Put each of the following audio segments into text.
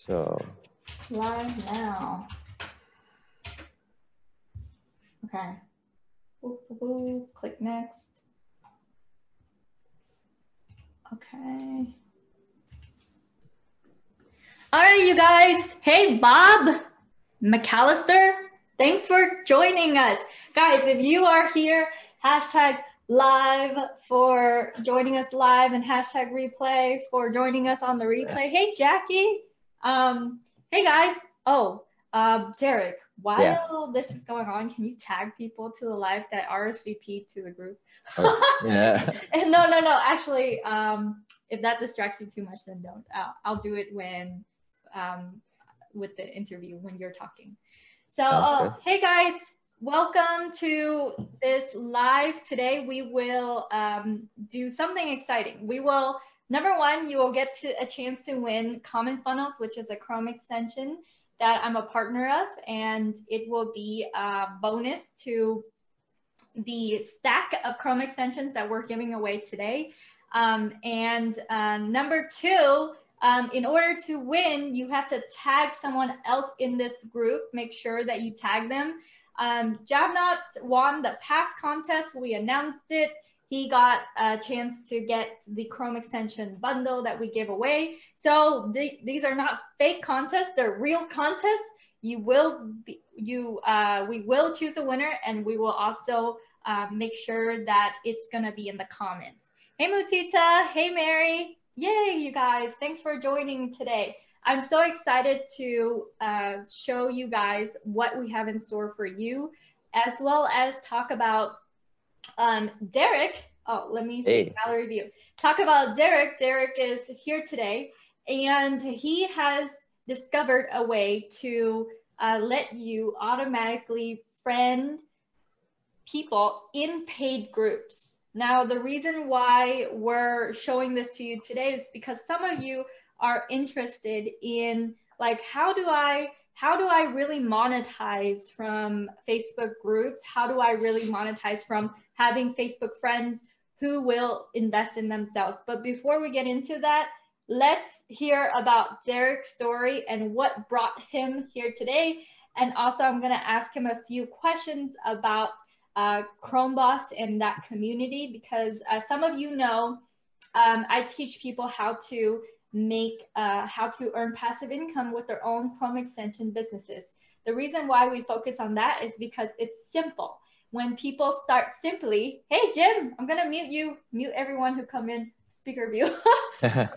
So live now. Okay. Boop, boop, boop. Click next. Okay. All right, you guys. Hey, Bob McAllister. Thanks for joining us. Guys, if you are here, hashtag live for joining us live and hashtag replay for joining us on the replay. Hey, Jackie. Hey, guys. Oh, Derek, while this is going on, can you tag people to the live that RSVP to the group? yeah. No. Actually, if that distracts you too much, then don't. I'll do it when with the interview when you're talking. So, hey guys, welcome to this live. Today we will do something exciting. We will, number one, you will get a chance to win Common Funnels, which is a Chrome extension that I'm a partner of, and it will be a bonus to the stack of Chrome extensions that we're giving away today. And number two, in order to win, you have to tag someone else in this group. Make sure that you tag them. Javnot won the past contest. We announced it. He got a chance to get the Chrome extension bundle that we give away. So these are not fake contests. They're real contests. We will choose a winner, and we will also make sure that it's going to be in the comments. Hey, Mutita. Hey, Mary. Yay, you guys. Thanks for joining today. I'm so excited to show you guys what we have in store for you, as well as talk about Derek. Oh, let me see gallery view. Talk about Derek. Derek is here today, and he has discovered a way to let you automatically friend people in paid groups. Now, the reason why we're showing this to you today is because some of you are interested in, like, how do I really monetize from Facebook groups? How do I really monetize from having Facebook friends who will invest in themselves? But before we get into that, let's hear about Derek's story and what brought him here today. And also, I'm going to ask him a few questions about ChromeBoss and that community, because some of you know, I teach people how to earn passive income with their own Chrome extension businesses. The reason why we focus on that is because it's simple. When people start simply, hey Jim, I'm gonna mute everyone who come in speaker view. So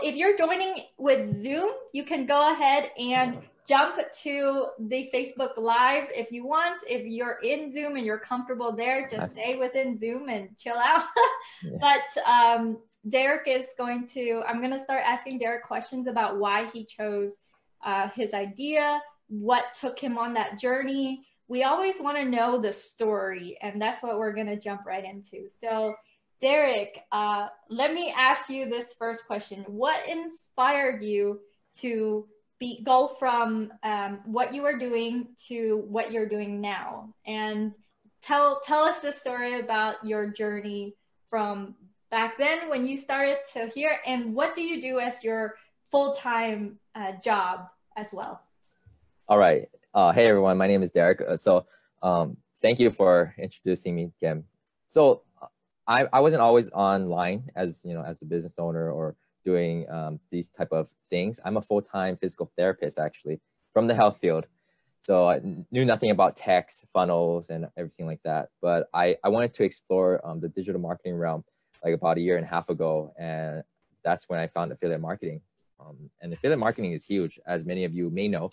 if you're joining with Zoom, you can go ahead and jump to the Facebook Live if you want. If you're in Zoom and you're comfortable there, just stay within Zoom and chill out. But Derek is I'm going to start asking Derek questions about why he chose his idea, what took him on that journey. We always want to know the story, and that's what we're going to jump right into. So Derek, let me ask you this first question. What inspired you to go from what you were doing to what you're doing now? And tell us the story about your journey from back then when you started to here, and what do you do as your full-time job as well? All right. Hey everyone, my name is Derek. Thank you for introducing me again. So I wasn't always online as a business owner or doing these type of things. I'm a full-time physical therapist, actually, from the health field. So I knew nothing about text, funnels, and everything like that. But I wanted to explore the digital marketing realm like about 1.5 years ago. And that's when I found affiliate marketing. And affiliate marketing is huge, as many of you may know,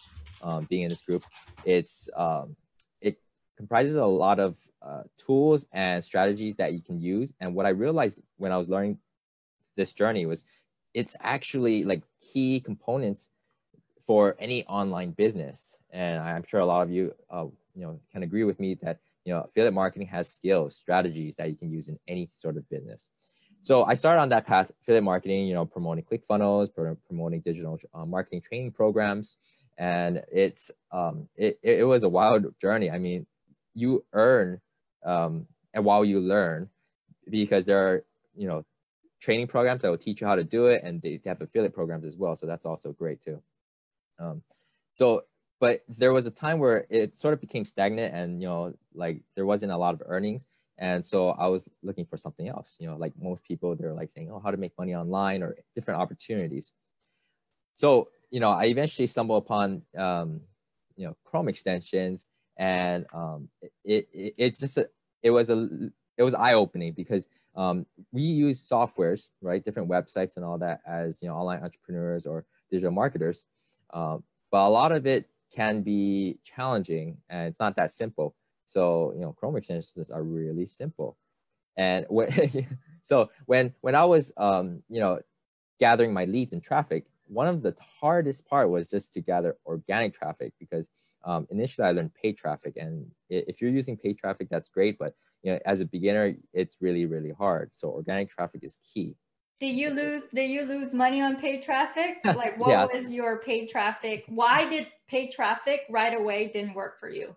being in this group. It comprises a lot of tools and strategies that you can use. And what I realized when I was learning this journey was it's actually like key components for any online business. And I'm sure a lot of you, can agree with me that, affiliate marketing has skills, strategies that you can use in any sort of business. So I started on that path, affiliate marketing, promoting ClickFunnels, promoting digital marketing training programs. And it was a wild journey. I mean, you earn and while you learn, because there are, training programs that will teach you how to do it, and they have affiliate programs as well. So that's also great too. But there was a time where it sort of became stagnant, and like there wasn't a lot of earnings. And so I was looking for something else, like most people, they're like saying, oh, how to make money online or different opportunities. So, I eventually stumbled upon, Chrome extensions, and it was eye-opening because we use softwares, right? Different websites and all that as, online entrepreneurs or digital marketers. But a lot of it can be challenging, and it's not that simple. So, Chrome extensions are really simple. And when I was, gathering my leads and traffic, one of the hardest part was just to gather organic traffic, because initially I learned paid traffic. And if you're using paid traffic, that's great. But, as a beginner, it's really, really hard. So organic traffic is key. Did you lose money on paid traffic? Like, what Yeah. was your paid traffic? Why did paid traffic right away didn't work for you?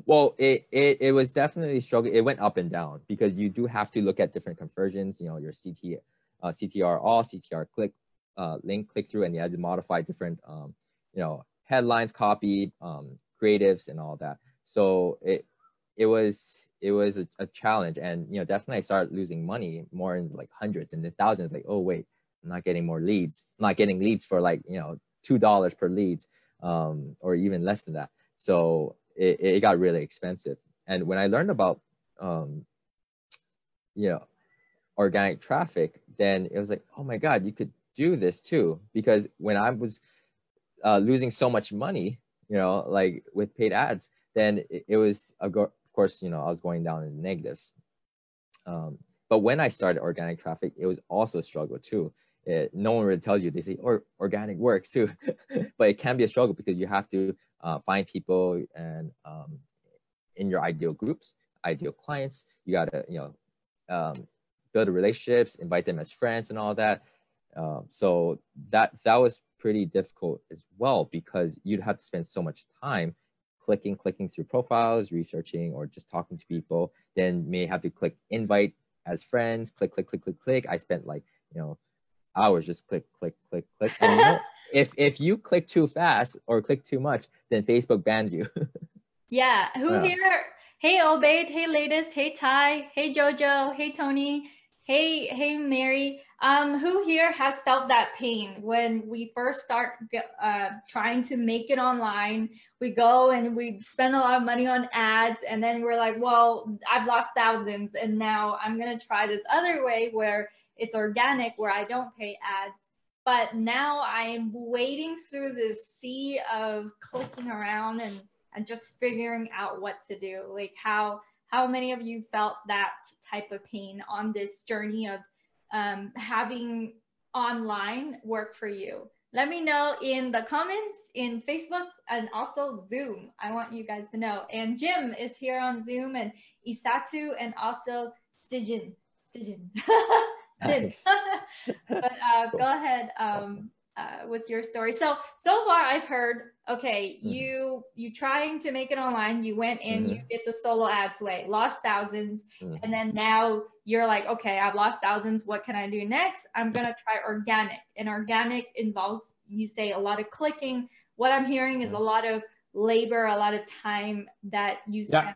Well, it was definitely a struggle. It went up and down because you do have to look at different conversions, your CTR all, CTR click, link click through, and you had to modify different, headlines, copy, creatives, and all that. So it was a challenge, and definitely I started losing money more in like hundreds and the thousands. Like, oh wait, I'm not getting more leads. I'm not getting leads for like $2 per leads, or even less than that. So it got really expensive. And when I learned about organic traffic, then it was like, oh my God, you could do this too. Because when I was losing so much money, like with paid ads, then it was, of course, I was going down in the negatives. But when I started organic traffic, it was also a struggle too. No one really tells you. They say, organic works too, but it can be a struggle because you have to find people and in your ideal groups, ideal clients. You gotta, build relationships, invite them as friends, and all that. So that was pretty difficult as well, because you'd have to spend so much time clicking through profiles, researching, or just talking to people. Then may have to click invite as friends, click. I spent like, hours just click. And if you click too fast or click too much, then Facebook bans you. Yeah. Who here? Hey, Obaid. Hey, Latest. Hey, Ty. Hey, Jojo. Hey, Tony. Hey, Mary. Who here has felt that pain when we first start trying to make it online? We go and we spend a lot of money on ads, and then we're like, well, I've lost thousands, and now I'm gonna try this other way where it's organic, where I don't pay ads. But now I'm wading through this sea of clicking around and just figuring out what to do. Like, how many of you felt that type of pain on this journey of having online work for you? Let me know in the comments in Facebook and also Zoom. I want you guys to know. And Jim is here on Zoom, and Isatu, and also Stijin. Nice. But go ahead with your story. So far I've heard, okay, you trying to make it online, you went in, you did the solo ads way, lost thousands, and then now you're like, okay, I've lost thousands, what can I do next? I'm gonna try organic. And organic involves, you say, a lot of clicking. What I'm hearing is a lot of labor, a lot of time that you spend.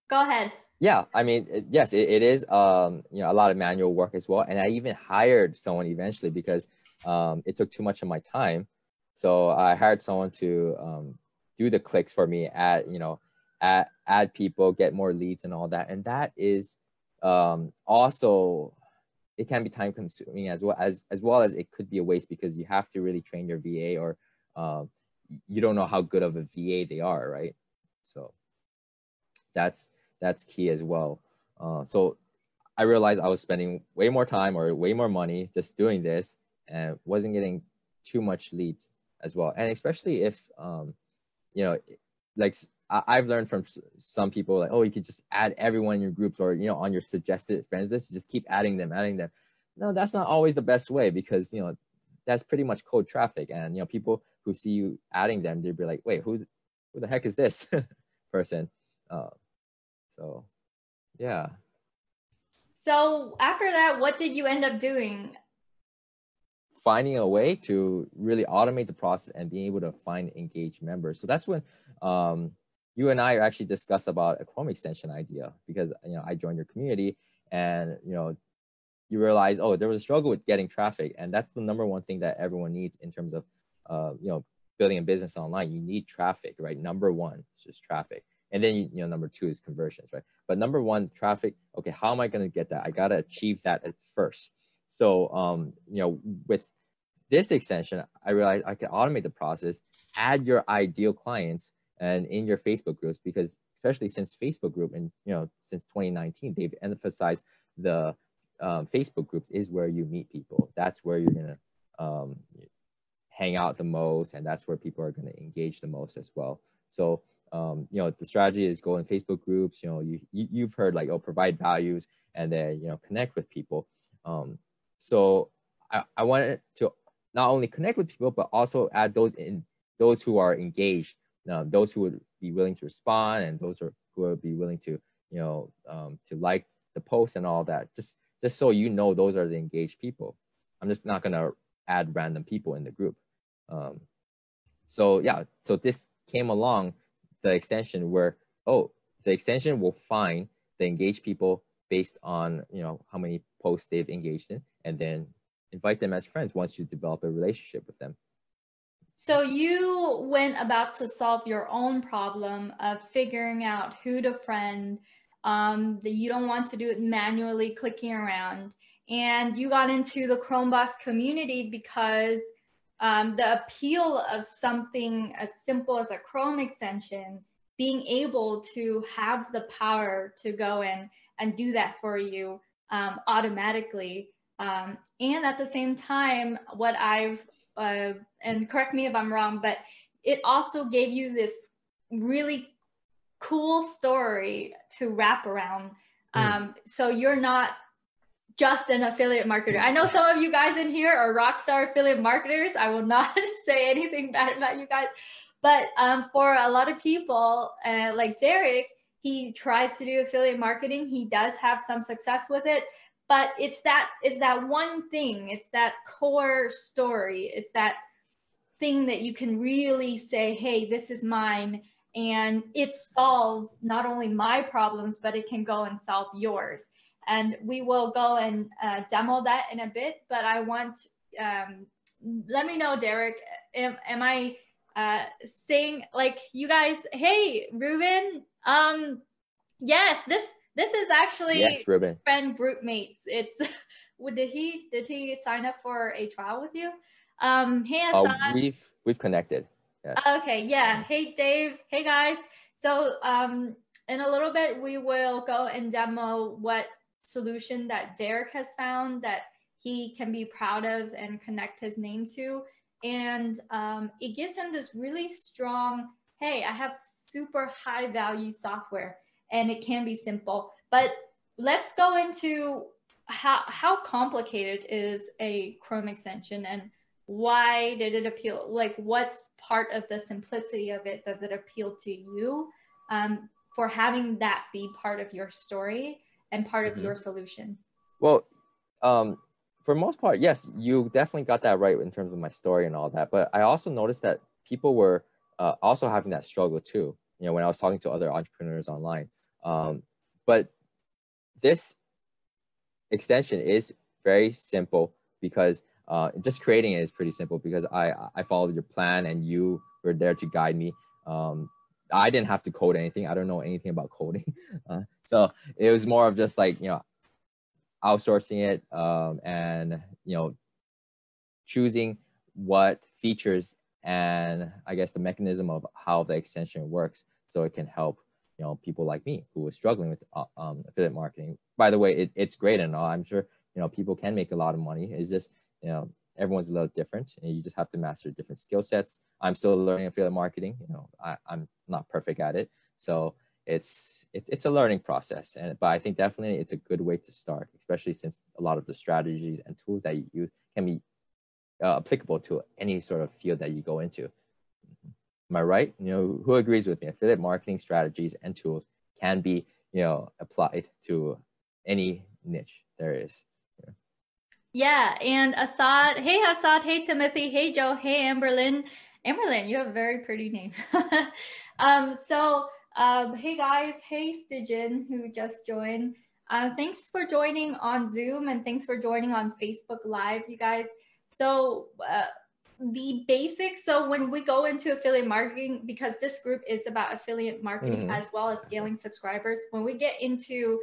Go ahead. Yeah, I mean, yes, it is, a lot of manual work as well. And I even hired someone eventually because it took too much of my time. So I hired someone to do the clicks for me, add people, get more leads and all that. And that is also, it can be time consuming as well as it could be a waste, because you have to really train your VA, or you don't know how good of a VA they are, right? So that's key as well. So I realized I was spending way more time or way more money just doing this, and wasn't getting too much leads as well. And especially if, like I've learned from some people, like, oh, you could just add everyone in your groups, or, on your suggested friends list, just keep adding them. No, that's not always the best way, because, that's pretty much cold traffic. And, people who see you adding them, they'd be like, wait, who the heck is this person? So Yeah. So after that, what did you end up doing? Finding a way to really automate the process and being able to find engaged members. So that's when you and I actually discussed about a Chrome extension idea, because I joined your community, and you realize, oh, there was a struggle with getting traffic, and that's the number one thing that everyone needs in terms of building a business online. You need traffic, right? Number one is just traffic, and then number two is conversions, right? But number one, traffic. Okay, how am I going to get that? I got to achieve that at first. So with this extension, I realized I can automate the process, add your ideal clients and in your Facebook groups, because especially since Facebook group and since 2019, they've emphasized the Facebook groups is where you meet people. That's where you're gonna hang out the most, and that's where people are gonna engage the most as well. So the strategy is go in Facebook groups. You've heard like, oh, provide values and then connect with people. So I wanted to not only connect with people, but also add those who are engaged, those who would be willing to respond, and those who would be willing to to like the post and all that. Just so those are the engaged people. I'm just not gonna add random people in the group. So this came along, the extension where, oh, the extension will find the engaged people based on how many posts they've engaged in, and then invite them as friends once you develop a relationship with them. So you went about to solve your own problem of figuring out who to friend, that you don't want to do it manually clicking around. And you got into the Chromeboss community because the appeal of something as simple as a Chrome extension, being able to have the power to go in and do that for you automatically. And at the same time, what I've, and correct me if I'm wrong, but it also gave you this really cool story to wrap around. So you're not just an affiliate marketer. I know some of you guys in here are rockstar affiliate marketers. I will not say anything bad about you guys. But for a lot of people, like Derek, he tries to do affiliate marketing. He does have some success with it. But it's that one thing. It's that core story. It's that thing that you can really say, hey, this is mine. And it solves not only my problems, but it can go and solve yours. And we will go and demo that in a bit. But I want, let me know, Derek, am I saying, like, you guys, hey, Ruben, yes, this is actually yes, Ruben. friend group mates. It's did he sign up for a trial with you? Hey, Hassan. We've connected. Yes. Okay, yeah. Hey, Dave. Hey, guys. So in a little bit, we will go and demo what solution that Derek has found that he can be proud of and connect his name to. And it gives him this really strong, hey, I have super high value software, and it can be simple. But let's go into how complicated is a Chrome extension, and why did it appeal? Like, what's part of the simplicity of it? Does it appeal to you for having that be part of your story and part of your solution? Well, for most part, yes, you definitely got that right in terms of my story and all that. But I also noticed that people were also having that struggle too, when I was talking to other entrepreneurs online. But this extension is very simple, because just creating it is pretty simple, because I followed your plan and you were there to guide me. I didn't have to code anything. I don't know anything about coding. So it was more of just like, outsourcing it and, choosing what features and I guess the mechanism of how the extension works, so it can help, people like me who are struggling with affiliate marketing. By the way, it's great and all. I'm sure, people can make a lot of money. It's just, everyone's a little different, and you just have to master different skill sets. I'm still learning affiliate marketing. I'm not perfect at it. So it's a learning process. But I think definitely it's a good way to start, especially since a lot of the strategies and tools that you use can be applicable to any sort of field that you go into. Am I right? Who agrees with me? Affiliate marketing strategies and tools can be applied to any niche there is. Yeah, and Assad, hey Assad, hey Timothy, hey Joe, hey Amberlyn. Amberlyn, you have a very pretty name. Hey guys, hey Stijin, who just joined. Thanks for joining on Zoom and thanks for joining on Facebook Live, you guys. So the basics, so when we go into affiliate marketing, because this group is about affiliate marketing as well as scaling subscribers, when we get into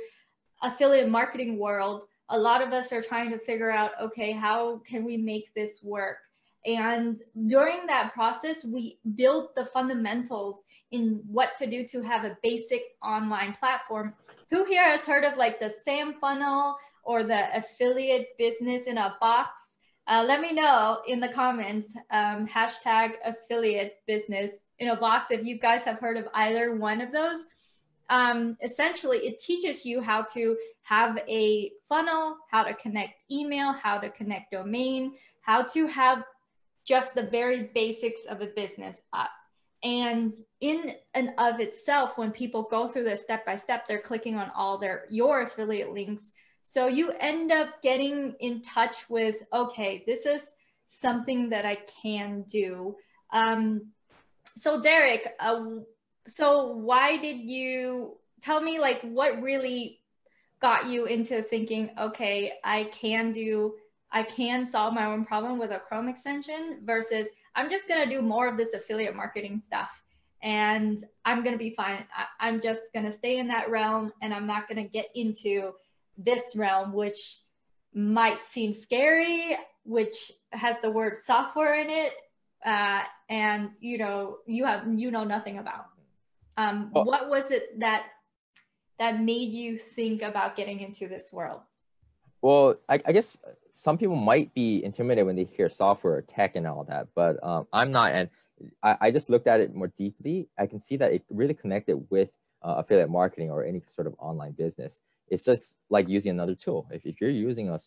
affiliate marketing world, a lot of us are trying to figure out, okay, how can we make this work? And during that process, we build the fundamentals in what to do to have a basic online platform. Who here has heard of like the SAM funnel or the affiliate business in a box? Let me know in the comments, hashtag affiliate business in a box, if you guys have heard of either one of those. Essentially, it teaches you how to have a funnel, how to connect email, how to connect domain, how to have just the very basics of a business up. And in and of itself, when people go through this step by step, they're clicking on all your affiliate links. So you end up getting in touch with, okay, this is something that I can do. So Derek, so why did you tell me, like, what really got you into thinking, okay, I can solve my own problem with a Chrome extension versus I'm just going to do more of this affiliate marketing stuff and I'm going to be fine. I'm just going to stay in that realm and I'm not going to get into this realm, which might seem scary, which has the word software in it. And you know nothing about. What was it that made you think about getting into this world? Well, I guess some people might be intimidated when they hear software or tech and all that, but I'm not. And I just looked at it more deeply. I can see that it really connected with affiliate marketing or any sort of online business. It's just like using another tool. If you're using an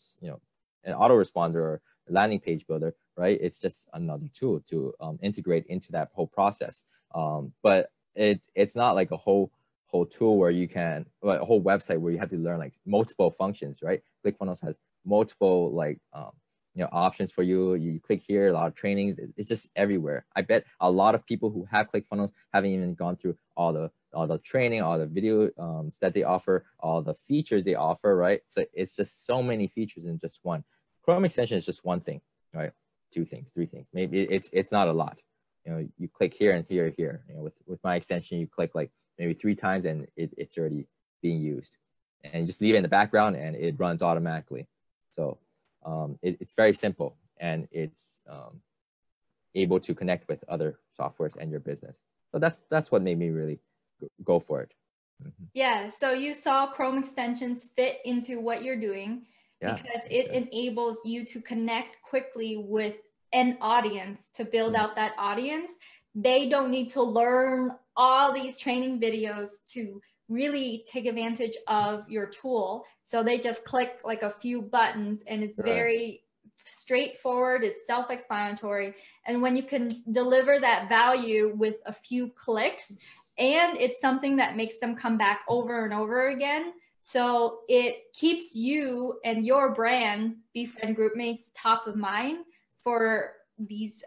autoresponder or a landing page builder, right? It's just another tool to integrate into that whole process. But it's not like a whole tool where you can, a whole website where you have to learn like multiple functions, right? ClickFunnels has multiple like options for you. You click here, a lot of trainings. It's just everywhere. I bet a lot of people who have ClickFunnels haven't even gone through all the training, all the video that they offer, all the features they offer, right? So it's just so many features in just one. Chrome extension is just one thing, right? 2 things, 3 things. Maybe it's not a lot. You click here and here, here. With my extension, you click like maybe 3 times and it's already being used. And you just leave it in the background and it runs automatically. So it's very simple and it's able to connect with other softwares and your business. So that's what made me really go for it. Mm-hmm. Yeah, so you saw Chrome extensions fit into what you're doing because it enables you to connect quickly with an audience, to build out that audience. They don't need to learn all these training videos to really take advantage of your tool. So they just click like a few buttons and it's very straightforward, it's self-explanatory. And when you can deliver that value with a few clicks, and it's something that makes them come back over and over again, so it keeps you and your brand, Befriend Groupmates, top of mind for these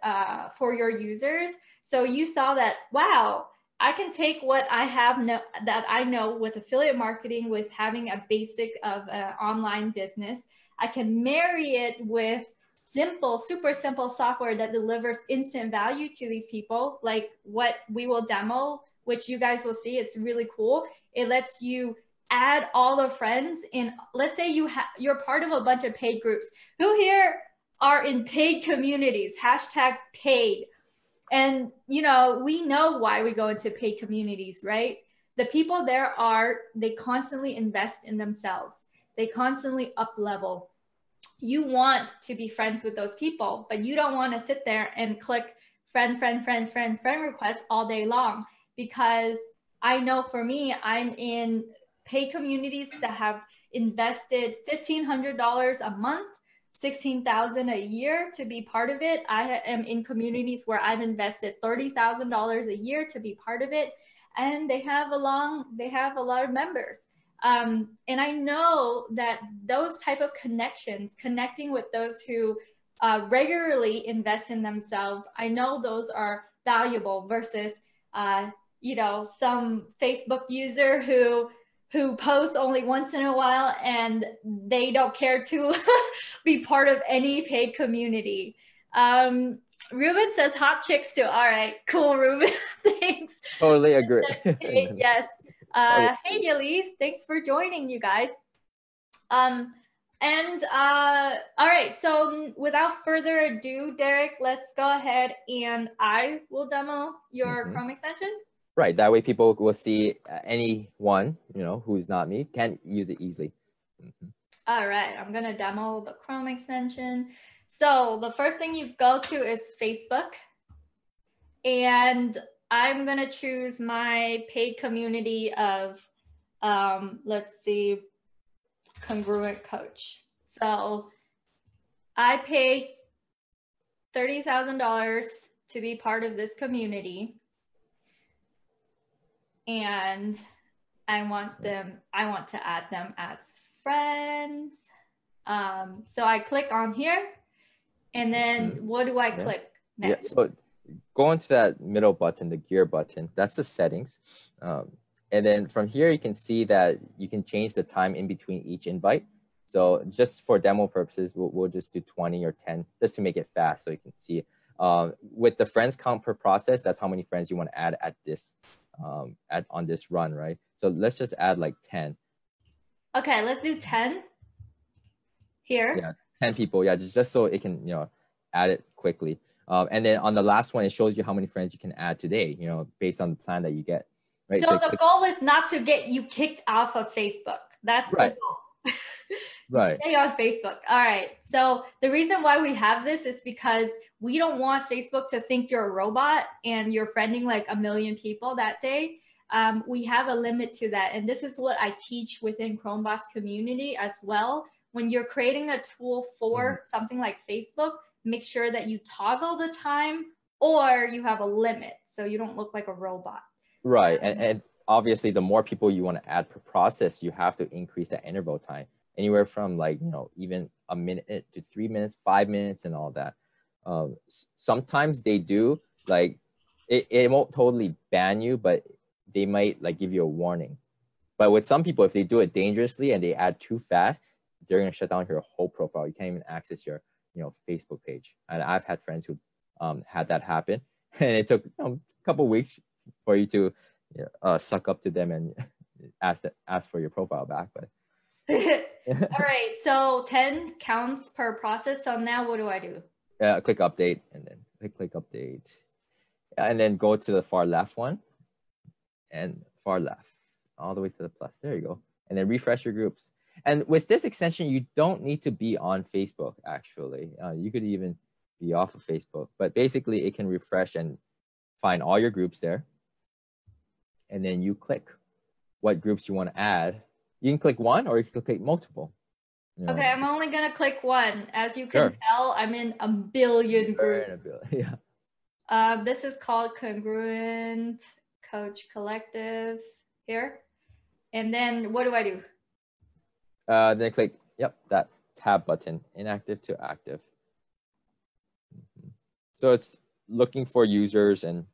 for your users. So you saw that, wow, I can take what I have that I know with affiliate marketing, with having a basic of an online business. I can marry it with simple, super simple software that delivers instant value to these people, like what we will demo, which you guys will see. It's really cool. It lets you add all the friends in. Let's say you're part of a bunch of paid groups. Who here are in paid communities? Hashtag paid. And, we know why we go into paid communities, right? The people there they constantly invest in themselves. They constantly up level. You want to be friends with those people, but you don't want to sit there and click friend request all day long, because I know for me, I'm in paid communities that have invested $1,500 a month, $16,000 a year to be part of it. I am in communities where I've invested $30,000 a year to be part of it, and they have a lot of members. And I know that those type of connections, connecting with those who regularly invest in themselves, I know those are valuable versus, you know, some Facebook user who posts only once in a while and they don't care to be part of any paid community. Ruben says hot chicks too. All right, cool, Ruben. Thanks. Totally agree. Yes. Okay. Hey, Elise. Thanks for joining, you guys. All right. So without further ado, Derek, let's go ahead and I will demo your Chrome extension. Right. That way people will see anyone, you know, who's not me can use it easily. All right. I'm going to demo the Chrome extension. So the first thing you go to is Facebook. And I'm going to choose my paid community of, let's see, Congruent Coach. So I pay $30,000 to be part of this community. And I want to add them as friends. So I click on here, and then what do I click next? Yeah, so go into that middle button, the gear button, that's the settings. And then from here, you can see that you can change the time in between each invite. So just for demo purposes, we'll just do 20 or 10 just to make it fast so you can see. With the friends count per process, that's how many friends you want to add at this on this run, right? So let's just add like 10. Okay, let's do 10 here. Yeah, 10 people. Yeah, just so it can, you know, add it quickly. And then on the last one, it shows you how many friends you can add today, you know, based on the plan that you get. Right? So the goal is not to get you kicked off of Facebook. That's right. The goal. Right. Stay on Facebook. All right. So the reason why we have this is because we don't want Facebook to think you're a robot and you're friending like a million people that day. We have a limit to that. And this is what I teach within Chromeboss community as well. When you're creating a tool for something like Facebook, make sure that you toggle the time or you have a limit so you don't look like a robot. Right. And obviously, the more people you want to add per process, you have to increase that interval time. Anywhere from like, you know, even a minute to 3 minutes, 5 minutes and all that. Sometimes they do, like, it won't totally ban you, but they might like give you a warning. But with some people, if they do it dangerously and they add too fast, they're going to shut down your whole profile. You can't even access your, you know, Facebook page. And I've had friends who had that happen. And it took a couple weeks for you to suck up to them and ask for your profile back. But all right, so 10 counts per process. So now what do I do? Click update and then click update. And then go to the far left one and far left all the way to the plus. There you go. And then refresh your groups. And with this extension, you don't need to be on Facebook, actually. You could even be off of Facebook. But basically, it can refresh and find all your groups there. And then you click what groups you want to add. You can click one or you can click multiple. You know. Okay, I'm only going to click one. As you can tell, I'm in a billion groups. Yeah. This is called Congruent Coach Collective here. And then what do I do? Then click, that tab button, inactive to active. So it's looking for users and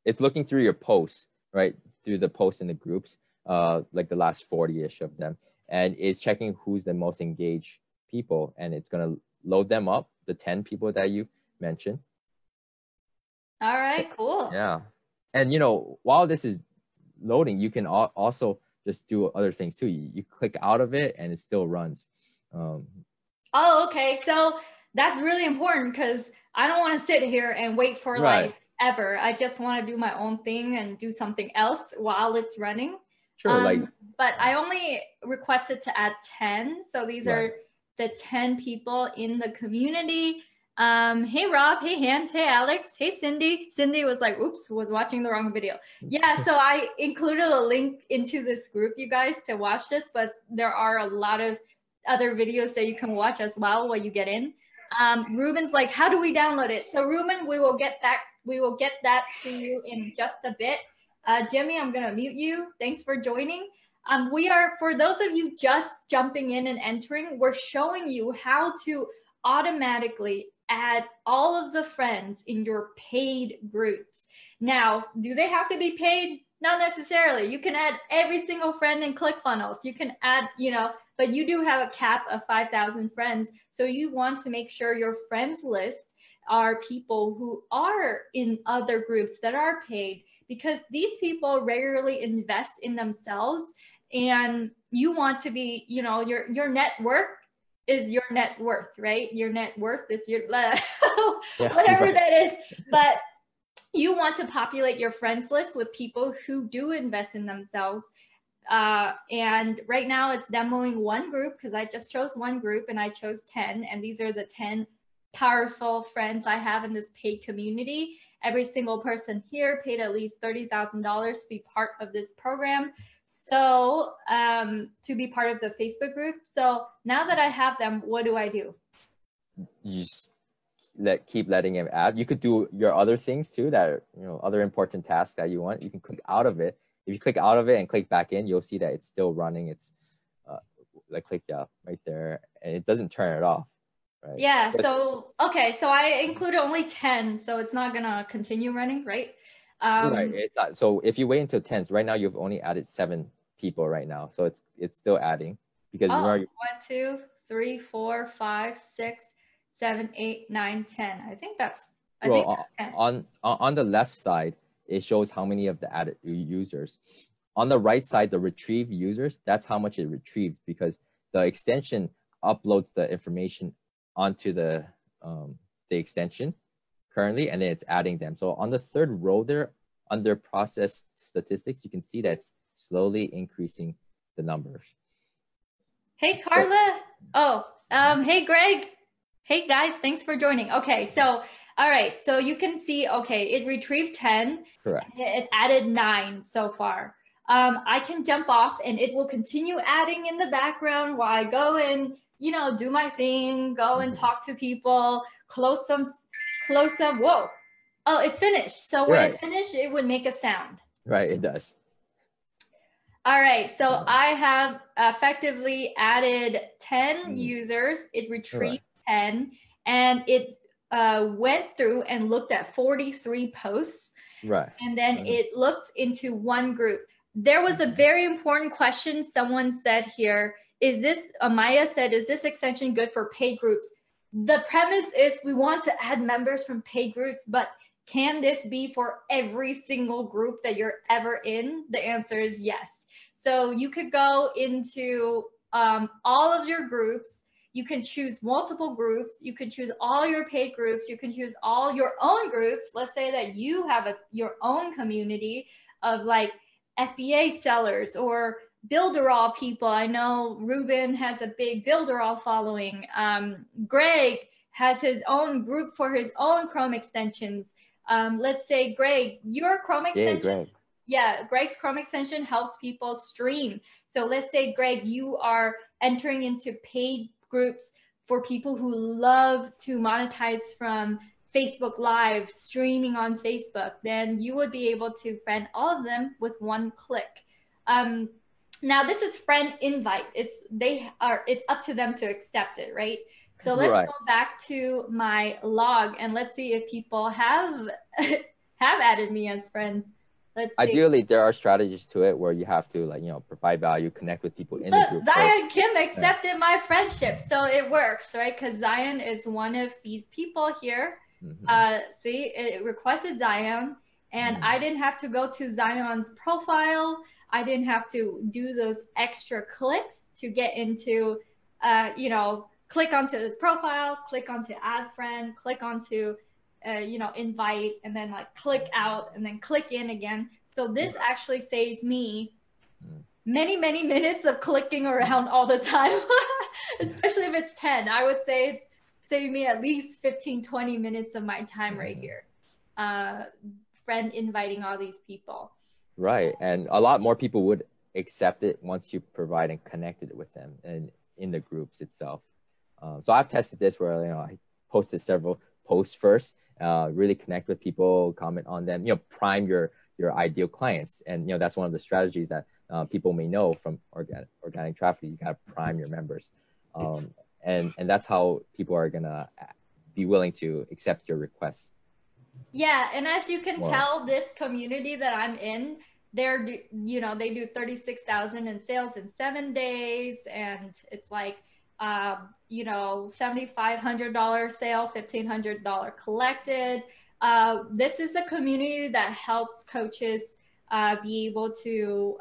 it's looking through your posts, right? Through the posts in the groups, like the last 40-ish of them. And it's checking who's the most engaged people. And it's going to load them up, the 10 people that you mentioned. All right, cool. Yeah. And, you know, while this is loading, you can also just do other things too. You click out of it and it still runs. Oh, okay. So that's really important because I don't want to sit here and wait for like ever. I just want to do my own thing and do something else while it's running. Sure. But I only requested to add 10. So these are the 10 people in the community. Hey, Rob. Hey, Hans. Hey, Alex. Hey, Cindy. Cindy was like, oops, was watching the wrong video. Yeah, so I included a link into this group, you guys, to watch this, but there are a lot of other videos that you can watch as well while you get in. Ruben's like, how do we download it? So Ruben, we will get that to you in just a bit. Jimmy, I'm gonna mute you. Thanks for joining. We are, for those of you just jumping in and entering, we're showing you how to automatically add all of the friends in your paid groups. Now, do they have to be paid? Not necessarily. You can add every single friend in ClickFunnels. You can add, but you do have a cap of 5,000 friends. So you want to make sure your friends list are people who are in other groups that are paid, because these people regularly invest in themselves, and you want to be, your net worth is your net worth, right? Your net worth is your whatever that is. But you want to populate your friends list with people who do invest in themselves. And right now it's demoing one group, because I just chose one group and I chose 10. And these are the 10 powerful friends I have in this paid community. Every single person here paid at least $30,000 to be part of this program. So to be part of the Facebook group. So now that I have them, what do I do? You just keep letting him add. You could do your other things too, that other important tasks that you want. You can click out of it. If you click out of it and click back in, you'll see that it's still running. It's click right there, and it doesn't turn it off. Right? Yeah. So I included only 10, so it's not gonna continue running, right? Right. So if you wait until 10, so right now you've only added 7 people right now, so it's still adding, because 1, 2, 3, 4, 5, 6, 7, 8, 9, 10. I think that's 10. On the left side, it shows how many of the added users. On the right side, the retrieve users, that's how much it retrieved, because the extension uploads the information onto the extension currently, and then it's adding them. So on the third row there, under process statistics, you can see that it's slowly increasing the numbers. Hey, Carla. Hey, Greg. Hey, guys, thanks for joining. Okay, so, all right. So you can see, it retrieved 10. Correct. It added 9 so far. I can jump off and it will continue adding in the background while I go and, do my thing, go and talk to people, close some, whoa. Oh, it finished. So when it finished, it would make a sound. Right, it does. All right, so I have effectively added 10 users. It retrieved 10, and it went through and looked at 43 posts. Right. And then it looked into one group. There was a very important question someone said here. Amaya said, is this extension good for paid groups? The premise is we want to add members from paid groups, but can this be for every single group that you're ever in? The answer is yes. So you could go into all of your groups. You can choose multiple groups. You can choose all your paid groups. You can choose all your own groups. Let's say that you have your own community of like FBA sellers or Builderall people. I know Ruben has a big Builderall following. Greg has his own group for his own Chrome extensions. Let's say, Greg, your Chrome extension. Greg's Chrome extension helps people stream. So let's say, Greg, you are entering into paid groups for people who love to monetize from Facebook Live, streaming on Facebook. Then you would be able to friend all of them with one click. Now this is friend invite. It's up to them to accept it, right? So let's go back to my log and let's see if people have added me as friends. Let's see. Ideally, there are strategies to it where you have to provide value, connect with people in the group. Zion Kim accepted my friendship, so it works, right? Because Zion is one of these people here. See, it requested Zion, and I didn't have to go to Zion's profile. I didn't have to do those extra clicks to get into, click onto his profile, click onto add friend, click onto, invite, and then click out and then click in again. So this actually saves me many, many minutes of clicking around all the time, especially if it's 10. I would say it's saving me at least 15, 20 minutes of my time right here. Friend inviting all these people. Right. And a lot more people would accept it once you provide and connected it with them and in the groups itself. So I've tested this where, I posted several posts first, really connect with people, comment on them, prime your ideal clients. And, that's one of the strategies that people may know from organic traffic, you gotta prime your members. And that's how people are gonna be willing to accept your requests. Yeah, and as you can tell, this community that I'm in, they're, you know, they do 36,000 in sales in 7 days, and it's like, you know, $7,500 sale, $1,500 collected. This is a community that helps coaches be able to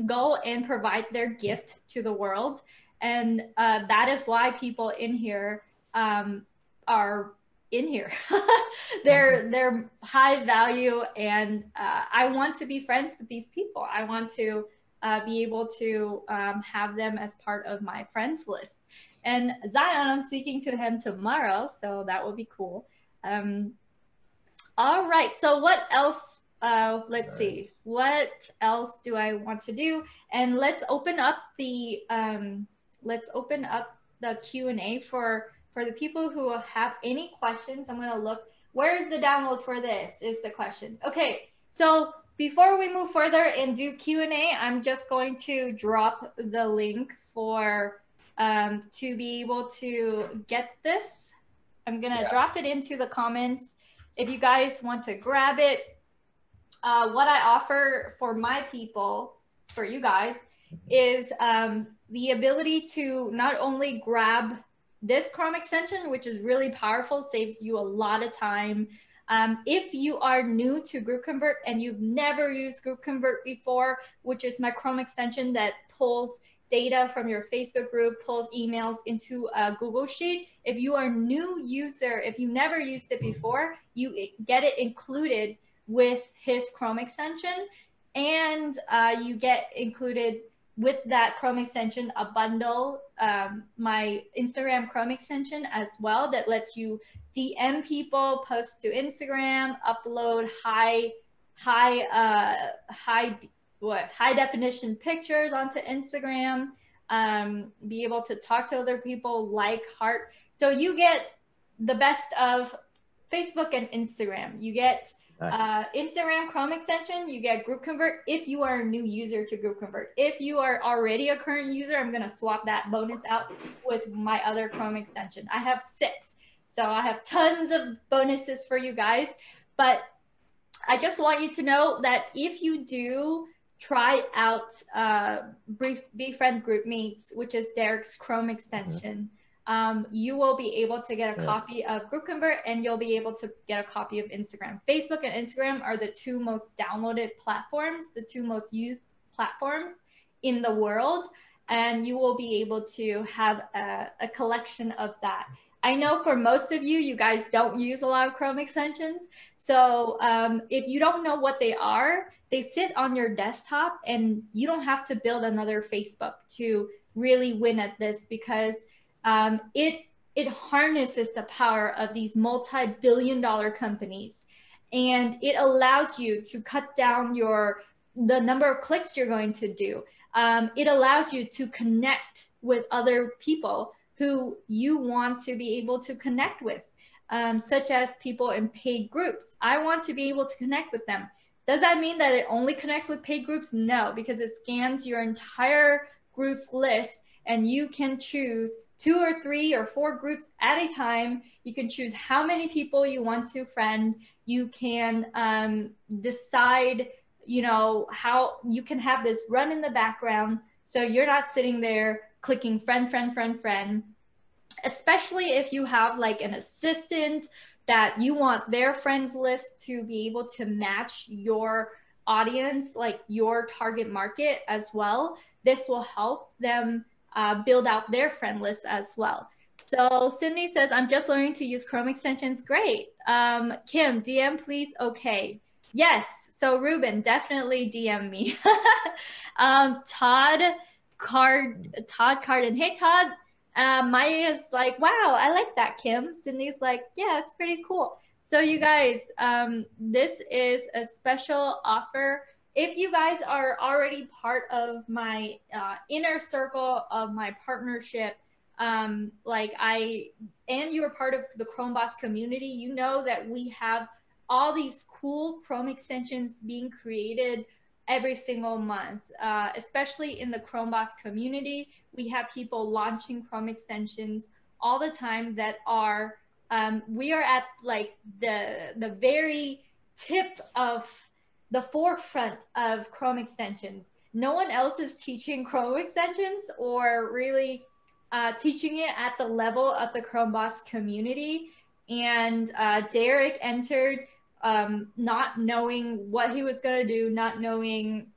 go and provide their gift to the world, and that is why people in here are in here. They're high value, and I want to be friends with these people. I want to be able to have them as part of my friends list. And Zion, I'm speaking to him tomorrow, so that will be cool. All right, so what else? Let's see, what else do I want to do? And let's open up the Q&A for the people who have any questions. I'm going to look. Where's the download for this is the question. Okay, so before we move further and do Q&A, I'm just going to drop the link for to be able to get this. I'm going to drop it into the comments if you guys want to grab it. What I offer for my people, for you guys, is the ability to not only grab this Chrome extension, which is really powerful, saves you a lot of time. If you are new to GroupConvert and you've never used GroupConvert before, which is my Chrome extension that pulls data from your Facebook group, pulls emails into a Google Sheet. If you are a new user, if you never used it before, you get it included with his Chrome extension, and you get included with that Chrome extension a bundle, my Instagram Chrome extension as well, that lets you DM people, post to Instagram, upload high definition pictures onto Instagram, be able to talk to other people, like, heart. So you get the best of Facebook and Instagram. You get Instagram Chrome extension, you get GroupConvert if you are a new user to GroupConvert. If you are already a current user, I'm going to swap that bonus out with my other Chrome extension. I have 6, so I have tons of bonuses for you guys. But I just want you to know that if you do try out Befriend GroupMates, which is Derek's Chrome extension, you will be able to get a copy of GroupConvert, and you'll be able to get a copy of Instagram. Facebook and Instagram are the 2 most downloaded platforms, the 2 most used platforms in the world, and you will be able to have a collection of that. I know for most of you, you guys don't use a lot of Chrome extensions. So if you don't know what they are, they sit on your desktop, and you don't have to build another Facebook to really win at this, because it harnesses the power of these multi-billion-dollar companies, and it allows you to cut down the number of clicks you're going to do. It allows you to connect with other people who you want to be able to connect with, such as people in paid groups. I want to be able to connect with them. Does that mean that it only connects with paid groups? No, because it scans your entire group's list, and you can choose 2 or 3 or 4 groups at a time. You can choose how many people you want to friend. You can decide, you know, how you can have this run in the background, so you're not sitting there clicking friend, friend, friend, friend. Especially if you have like an assistant that you want their friends list to be able to match your audience, like your target market as well. This will help them build out their friend list as well. So Sydney says, I'm just learning to use Chrome extensions. Great. Kim, DM please. Okay. Yes. So Ruben, definitely DM me. Todd Carden. Hey, Todd. Maya's like, wow, I like that, Kim. Sydney's like, yeah, it's pretty cool. So you guys, this is a special offer. If you guys are already part of my inner circle of my partnership, and you are part of the Chrome Boss community, you know that we have all these cool Chrome extensions being created every single month, especially in the Chrome Boss community. We have people launching Chrome extensions all the time that are, we are at like the very tip of the forefront of Chrome extensions. No one else is teaching Chrome extensions or really teaching it at the level of the Chrome Boss community. And Derek entered not knowing what he was going to do, not knowing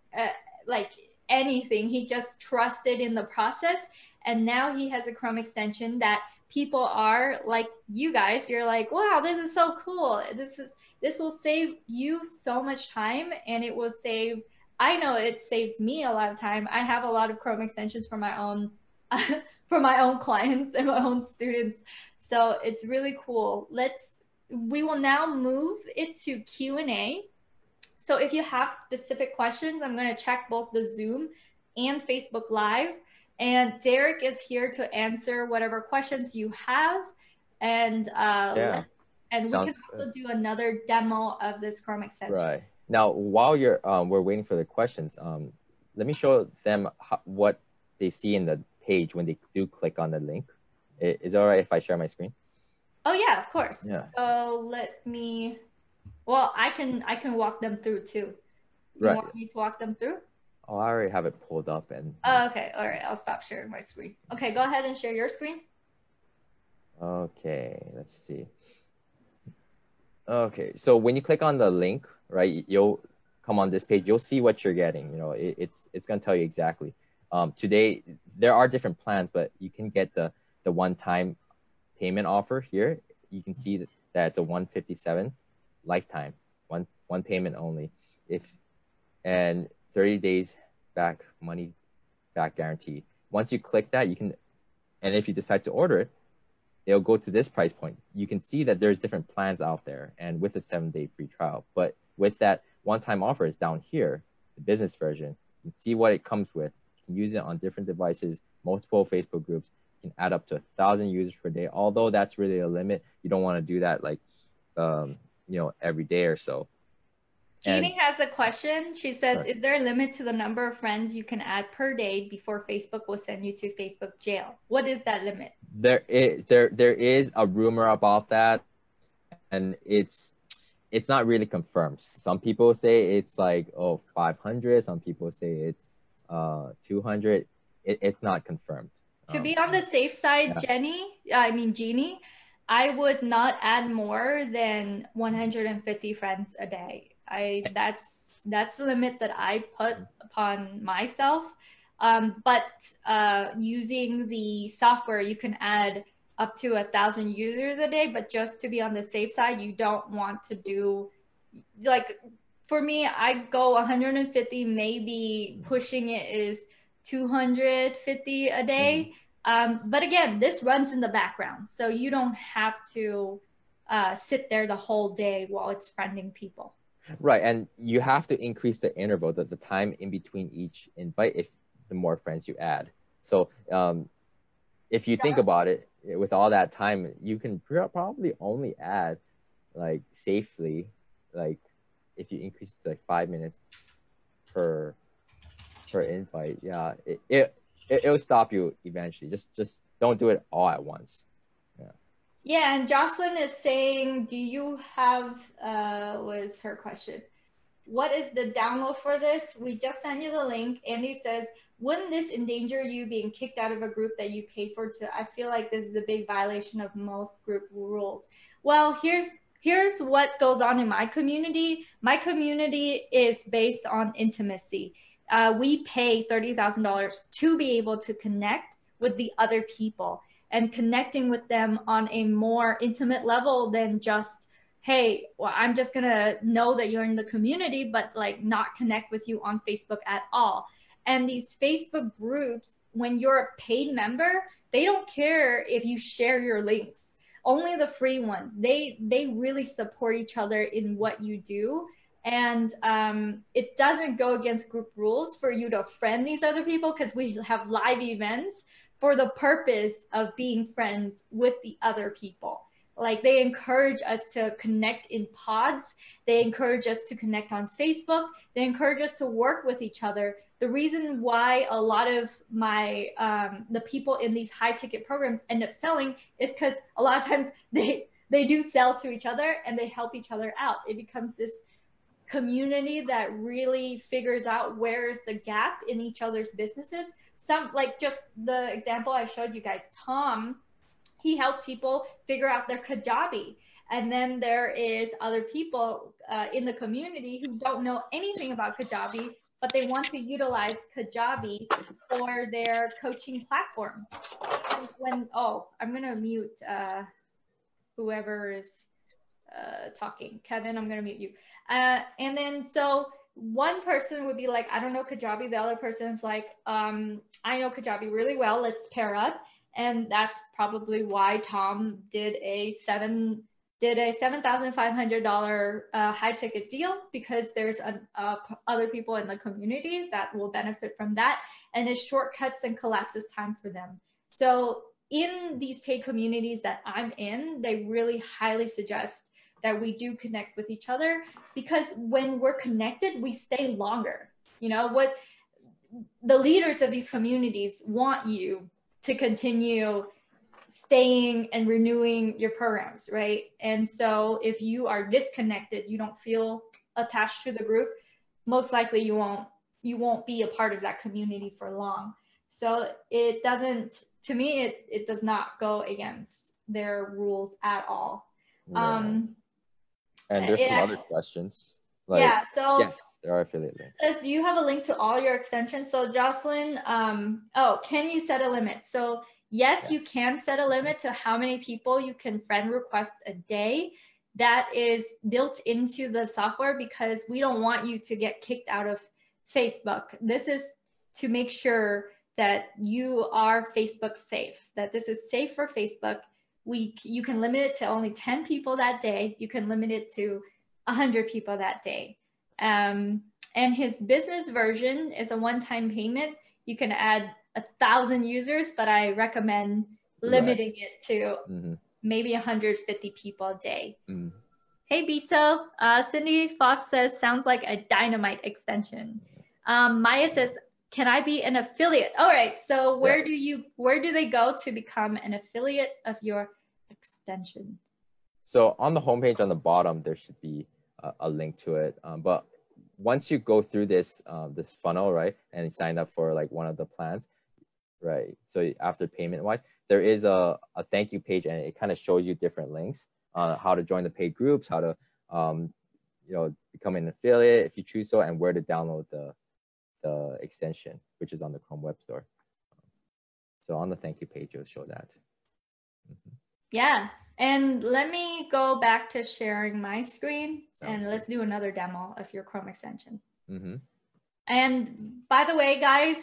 like anything. He just trusted in the process. And now he has a Chrome extension that people are like you guys. You're like, wow, this is so cool. This will save you so much time, and it will save. I know it saves me a lot of time. I have a lot of Chrome extensions for my own for my own clients and my own students. So it's really cool. We will now move it to Q&A. So if you have specific questions, I'm going to check both the Zoom and Facebook Live. And Derek is here to answer whatever questions you have. And we can also do another demo of this Chrome extension. Right. Now, while we're waiting for the questions, let me show them what they see in the page when they do click on the link. Is it all right if I share my screen? Oh yeah, of course. Yeah. So let me. Well, I can walk them through too. You want me to walk them through? Oh, I already have it pulled up and. Oh, okay. All right. I'll stop sharing my screen. Okay, go ahead and share your screen. Okay. Let's see. Okay. So when you click on the link, right, you'll come on this page. You'll see what you're getting. You know, it's going to tell you exactly. Today there are different plans, but you can get the one-time payment offer here. You can see that it's a $157 lifetime, one payment only. And 30 days money back guarantee. Once you click that, you can, and if you decide to order it, it'll go to this price point. You can see that there's different plans out there, and with a 7-day free trial. But with that one-time offer is down here, the business version. You can see what it comes with. You can use it on different devices, multiple Facebook groups. You can add up to 1,000 users per day. Although that's really a limit, you don't want to do that like every day or so. Jeannie has a question. She says, is there a limit to the number of friends you can add per day before Facebook will send you to Facebook jail? What is that limit? There is a rumor about that, and it's not really confirmed. Some people say it's like 500. Some people say it's 200. It's not confirmed. To be on the safe side, yeah. Jeannie, I would not add more than 150 friends a day. That's the limit that I put upon myself. But using the software, you can add up to 1,000 users a day. But just to be on the safe side, you don't want to do, like, for me, I go 150, maybe pushing it is 250 a day. But again, this runs in the background, so you don't have to sit there the whole day while it's friending people. Right, and you have to increase the interval, the time in between each invite, if the more friends you add. So if you think about it, with all that time, you can probably only add, like, safely, like, if you increase it to like 5 minutes per invite, yeah, it'll stop you eventually. Just don't do it all at once. Yeah, and Jocelyn is saying, do you have, what is her question? What is the download for this? We just sent you the link. Andy says, wouldn't this endanger you being kicked out of a group that you paid for to? I feel like this is a big violation of most group rules. Well, here's what goes on in my community. My community is based on intimacy. We pay $30,000 to be able to connect with the other people, and connecting with them on a more intimate level than just, hey, well, I'm just gonna know that you're in the community, but like not connect with you on Facebook at all. And these Facebook groups, when you're a paid member, they don't care if you share your links, only the free ones. They really support each other in what you do. And it doesn't go against group rules for you to friend these other people, because we have live events for the purpose of being friends with the other people. like they encourage us to connect in pods. They encourage us to connect on Facebook. They encourage us to work with each other. The reason why a lot of my the people in these high ticket programs end up selling is because a lot of times they do sell to each other and they help each other out. It becomes this community that really figures out where's the gap in each other's businesses. Some, like just the example I showed you guys, Tom, he helps people figure out their Kajabi. And then there is other people in the community who don't know anything about Kajabi, but they want to utilize Kajabi for their coaching platform. And I'm going to mute whoever is talking. Kevin, I'm going to mute you. And then so one person would be like, I don't know Kajabi. The other person is like, I know Kajabi really well. Let's pair up. And that's probably why Tom did a $7,500 high ticket deal, because there's other people in the community that will benefit from that, and it shortcuts and collapses time for them. So in these paid communities that I'm in, they really highly suggest that we do connect with each other, because when we're connected, we stay longer. You know, what the leaders of these communities want you to continue staying and renewing your programs, right? And so if you are disconnected, you don't feel attached to the group, most likely you won't be a part of that community for long. So it doesn't, to me, it does not go against their rules at all. Yeah. And there's some other questions. Like, yeah, so yes, there are affiliate links. Says, do you have a link to all your extensions? So Jocelyn, can you set a limit? So yes, you can set a limit to how many people you can friend request a day. That is built into the software because we don't want you to get kicked out of Facebook. This is to make sure that you are Facebook safe, that this is safe for Facebook. You can limit it to only 10 people that day. You can limit it to 100 people that day. And his business version is a one-time payment. You can add 1,000 users, but I recommend limiting it to maybe 150 people a day. Hey, Bito. Cindy Fox says, sounds like a dynamite extension. Maya says, can I be an affiliate? All right. So where do they go to become an affiliate of your extension? So on the homepage on the bottom, there should be a link to it. But once you go through this funnel, right, and sign up for like one of the plans, right? So after payment wise, there is a thank you page, and it kind of shows you different links on how to join the paid groups, how to become an affiliate if you choose so, and where to download the extension, which is on the Chrome Web Store. So on the thank you page, it'll show that. Yeah. And let me go back to sharing my screen. Sounds good. Let's do another demo of your Chrome extension. And by the way, guys,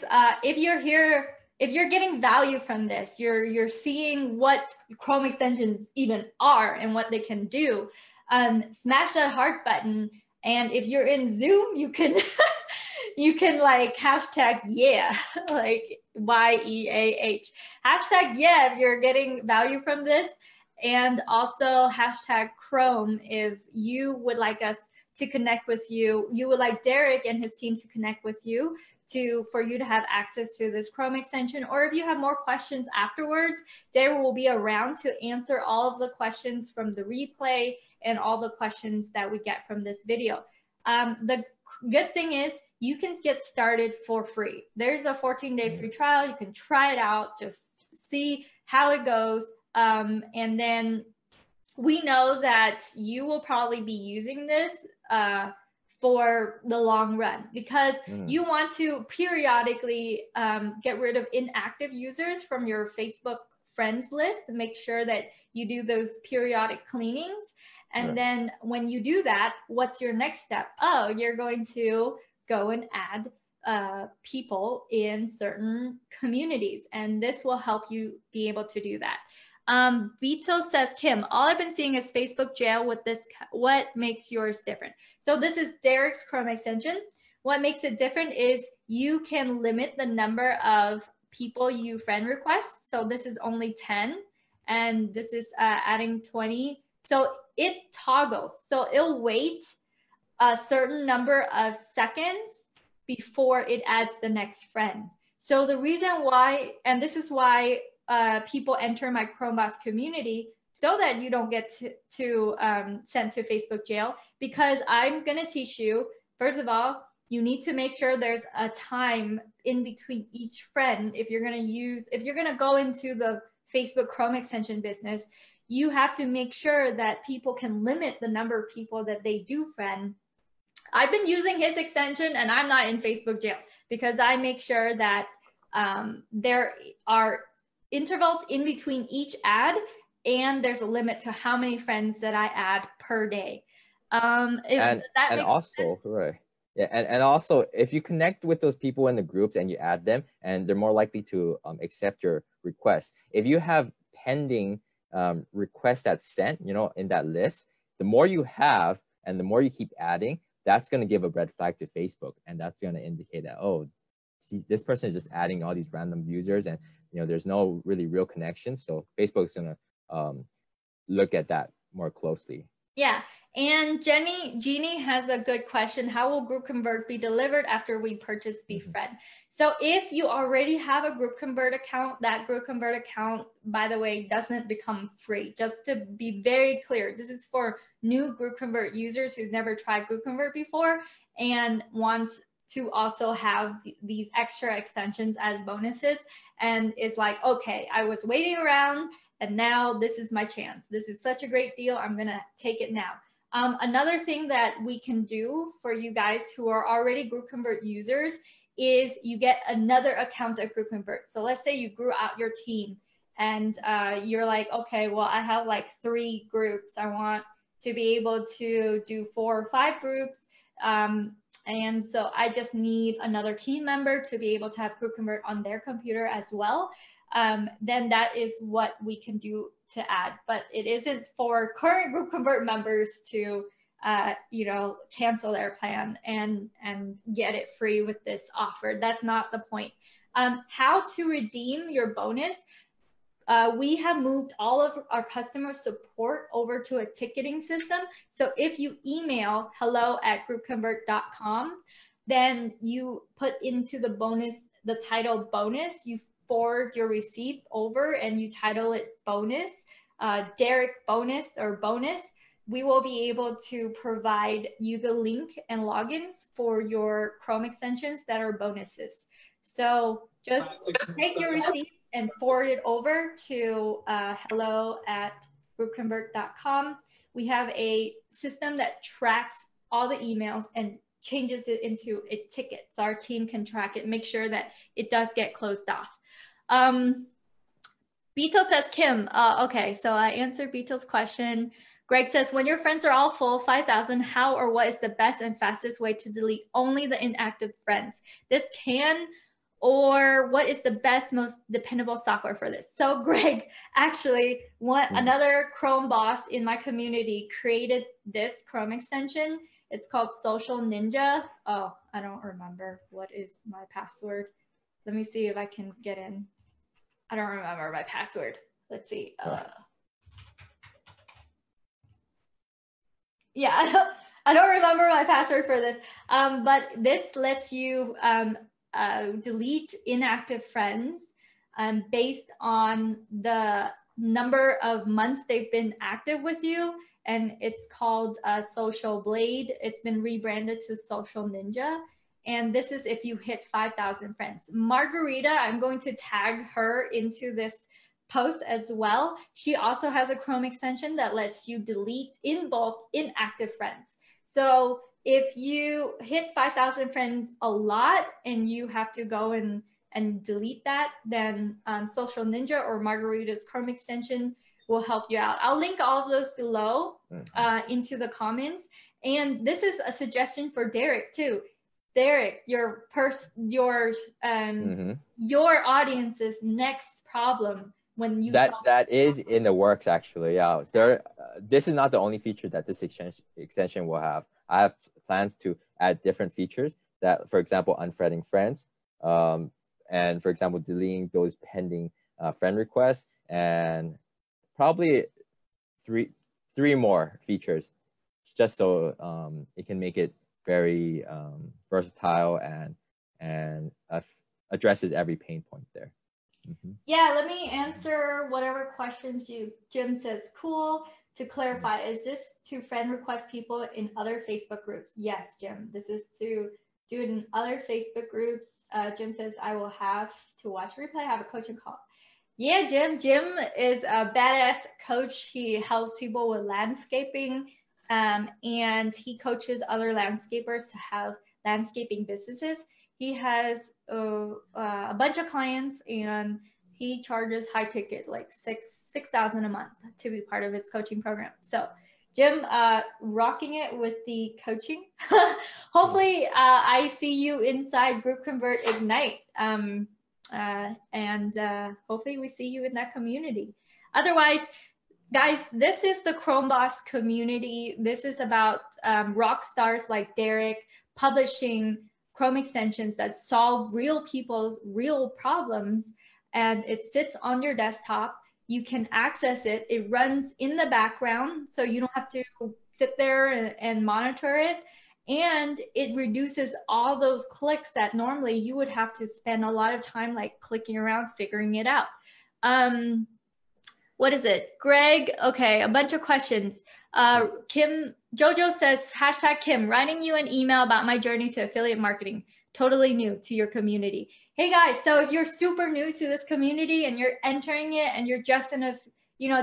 if you're here, if you're getting value from this, you're seeing what Chrome extensions even are and what they can do, smash that heart button. And if you're in Zoom, you can you can like hashtag yeah, like YEAH. Hashtag yeah if you're getting value from this. And also hashtag Chrome if you would like us to connect with you. You would like Derek and his team to connect with you for you to have access to this Chrome extension. Or if you have more questions afterwards, Derek will be around to answer all of the questions from the replay and all the questions that we get from this video. The good thing is you can get started for free. There's a 14-day free trial. You can try it out, just see how it goes. And then we know that you will probably be using this for the long run because you want to periodically get rid of inactive users from your Facebook friends list and make sure that you do those periodic cleanings. And then when you do that, what's your next step? Oh, you're going to go and add people in certain communities. And this will help you be able to do that. Vito says, Kim, all I've been seeing is Facebook jail with this. What makes yours different? So this is Derek's Chrome extension. What makes it different is you can limit the number of people you friend request. So this is only 10. and this is adding 20. So it toggles. So it'll wait a certain number of seconds before it adds the next friend. So the reason why, and this is why people enter my Chromebox community, so that you don't get sent to Facebook jail, because I'm going to teach you, first of all, you need to make sure there's a time in between each friend. If you're going to go into the Facebook Chrome extension business, you have to make sure that people can limit the number of people that they do friend. I've been using his extension and I'm not in Facebook jail because I make sure that there are intervals in between each ad, and there's a limit to how many friends that I add per day. And also, right. Yeah, and also if you connect with those people in the groups and you add them, and they're more likely to accept your request. If you have pending requests that's sent, you know, in that list, the more you have and the more you keep adding, that's going to give a red flag to Facebook, and that's going to indicate that, oh, this person is just adding all these random users, and you know, there's no really real connection. So Facebook's going to look at that more closely. Yeah. And Jeannie has a good question. How will GroupConvert be delivered after we purchase Befriend? So if you already have a GroupConvert account, that GroupConvert account, by the way, doesn't become free. Just to be very clear, this is for new GroupConvert users who've never tried GroupConvert before and want to also have these extra extensions as bonuses. And it's like, okay, I was waiting around and now this is my chance. This is such a great deal. I'm going to take it now. Another thing that we can do for you guys who are already GroupConvert users is you get another account at GroupConvert. So let's say you grew out your team and you're like, okay, well, I have like 3 groups. I want to be able to do 4 or 5 groups. And so I just need another team member to be able to have GroupConvert on their computer as well. Then that is what we can do to add, but it isn't for current GroupConvert members to, you know, cancel their plan and get it free with this offer. That's not the point. How to redeem your bonus. We have moved all of our customer support over to a ticketing system. So if you email hello@groupconvert.com, then you put into the bonus, the title bonus, you forward your receipt over and you title it bonus, Derek bonus or bonus. We will be able to provide you the link and logins for your Chrome extensions that are bonuses. So just take your receipt and forward it over to hello@groupconvert.com. We have a system that tracks all the emails and changes it into a ticket. So our team can track it, make sure that it does get closed off. Beetle says, Kim, okay, so I answered Beetle's question. Greg says, when your friends are all full, 5,000, how or what is the best and fastest way to delete only the inactive friends? This can, or what is the best, most dependable software for this? So Greg, actually, another Chrome boss in my community created this Chrome extension. It's called Social Ninja. Oh, I don't remember what is my password. Let me see if I can get in. I don't remember my password. Let's see. Yeah, I don't remember my password for this. But this lets you delete inactive friends based on the number of months they've been active with you. And it's called Social Blade. It's been rebranded to Social Ninja. And this is if you hit 5,000 friends. Margarita, I'm going to tag her into this post as well. She also has a Chrome extension that lets you delete in bulk inactive friends. So if you hit 5,000 friends a lot and you have to go and delete that, then Social Ninja or Margarita's Chrome extension will help you out. I'll link all of those below into the comments. And this is a suggestion for Derek too. Derek, your audience's next problem when you that is in the works actually. Yeah, this is not the only feature that this extension will have. I have plans to add different features that, for example, unfriending friends, and for example, deleting those pending friend requests, and probably three more features, just so it can make it very versatile and addresses every pain point there. Mm-hmm. Yeah, let me answer whatever questions Jim says. Cool. To clarify, is this to friend request people in other Facebook groups? Yes, Jim. This is to do it in other Facebook groups. Jim says, I will have to watch replay, have a coaching call. Yeah, Jim. Jim is a badass coach. He helps people with landscaping, and he coaches other landscapers to have landscaping businesses. He has a bunch of clients, and he charges high ticket, like $6,000 a month to be part of his coaching program. So Jim, rocking it with the coaching. Hopefully I see you inside Group Convert Ignite. And hopefully we see you in that community. Otherwise, guys, this is the Chrome Boss community. This is about rock stars like Derek publishing Chrome extensions that solve real people's real problems, and it sits on your desktop. You can access it. It runs in the background, so you don't have to sit there and monitor it. And it reduces all those clicks that normally you would have to spend a lot of time like clicking around, figuring it out. What is it? Greg, okay, a bunch of questions. Kim, Jojo says, hashtag Kim, writing you an email about my journey to affiliate marketing. Totally new to your community. Hey guys, so if you're super new to this community and you're entering it and you're just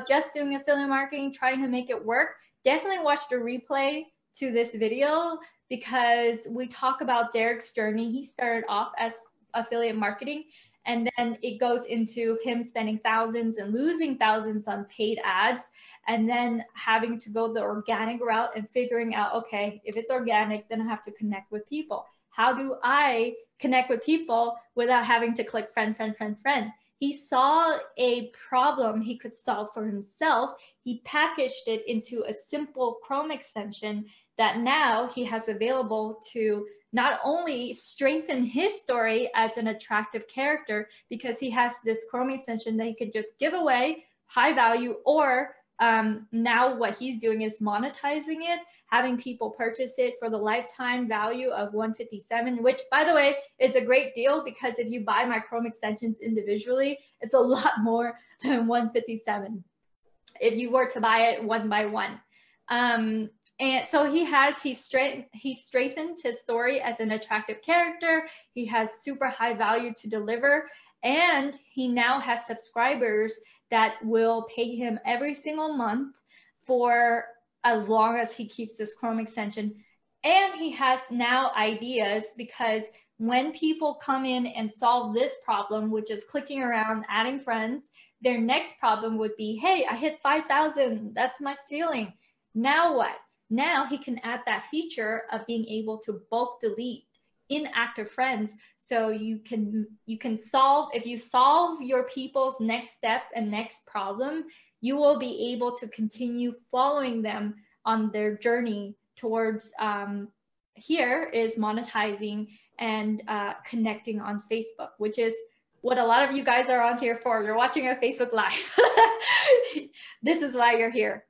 just doing affiliate marketing, trying to make it work, definitely watch the replay to this video, because we talk about Derek's journey. He started off as affiliate marketing, and then it goes into him spending thousands and losing thousands on paid ads, and then having to go the organic route and figuring out, okay, if it's organic, then I have to connect with people. How do I connect with people without having to click friend, friend, friend, friend? He saw a problem he could solve for himself. He packaged it into a simple Chrome extension that now he has available to not only strengthen his story as an attractive character, because he has this Chrome extension that he could just give away, high value, or now what he's doing is monetizing it, having people purchase it for the lifetime value of $157, which, by the way, is a great deal, because if you buy my Chrome extensions individually, it's a lot more than $157 if you were to buy it one by one. And so he strengthens his story as an attractive character. He has super high value to deliver, and he now has subscribers that will pay him every single month for as long as he keeps this Chrome extension. And he has now ideas, because when people come in and solve this problem, which is clicking around, adding friends, their next problem would be, hey, I hit 5,000. That's my ceiling. Now what? Now he can add that feature of being able to bulk delete inactive friends. So you can solve, if you solve your people's next step and next problem, you will be able to continue following them on their journey towards here is monetizing and connecting on Facebook, which is what a lot of you guys are on here for. You're watching our Facebook Live. This is why you're here.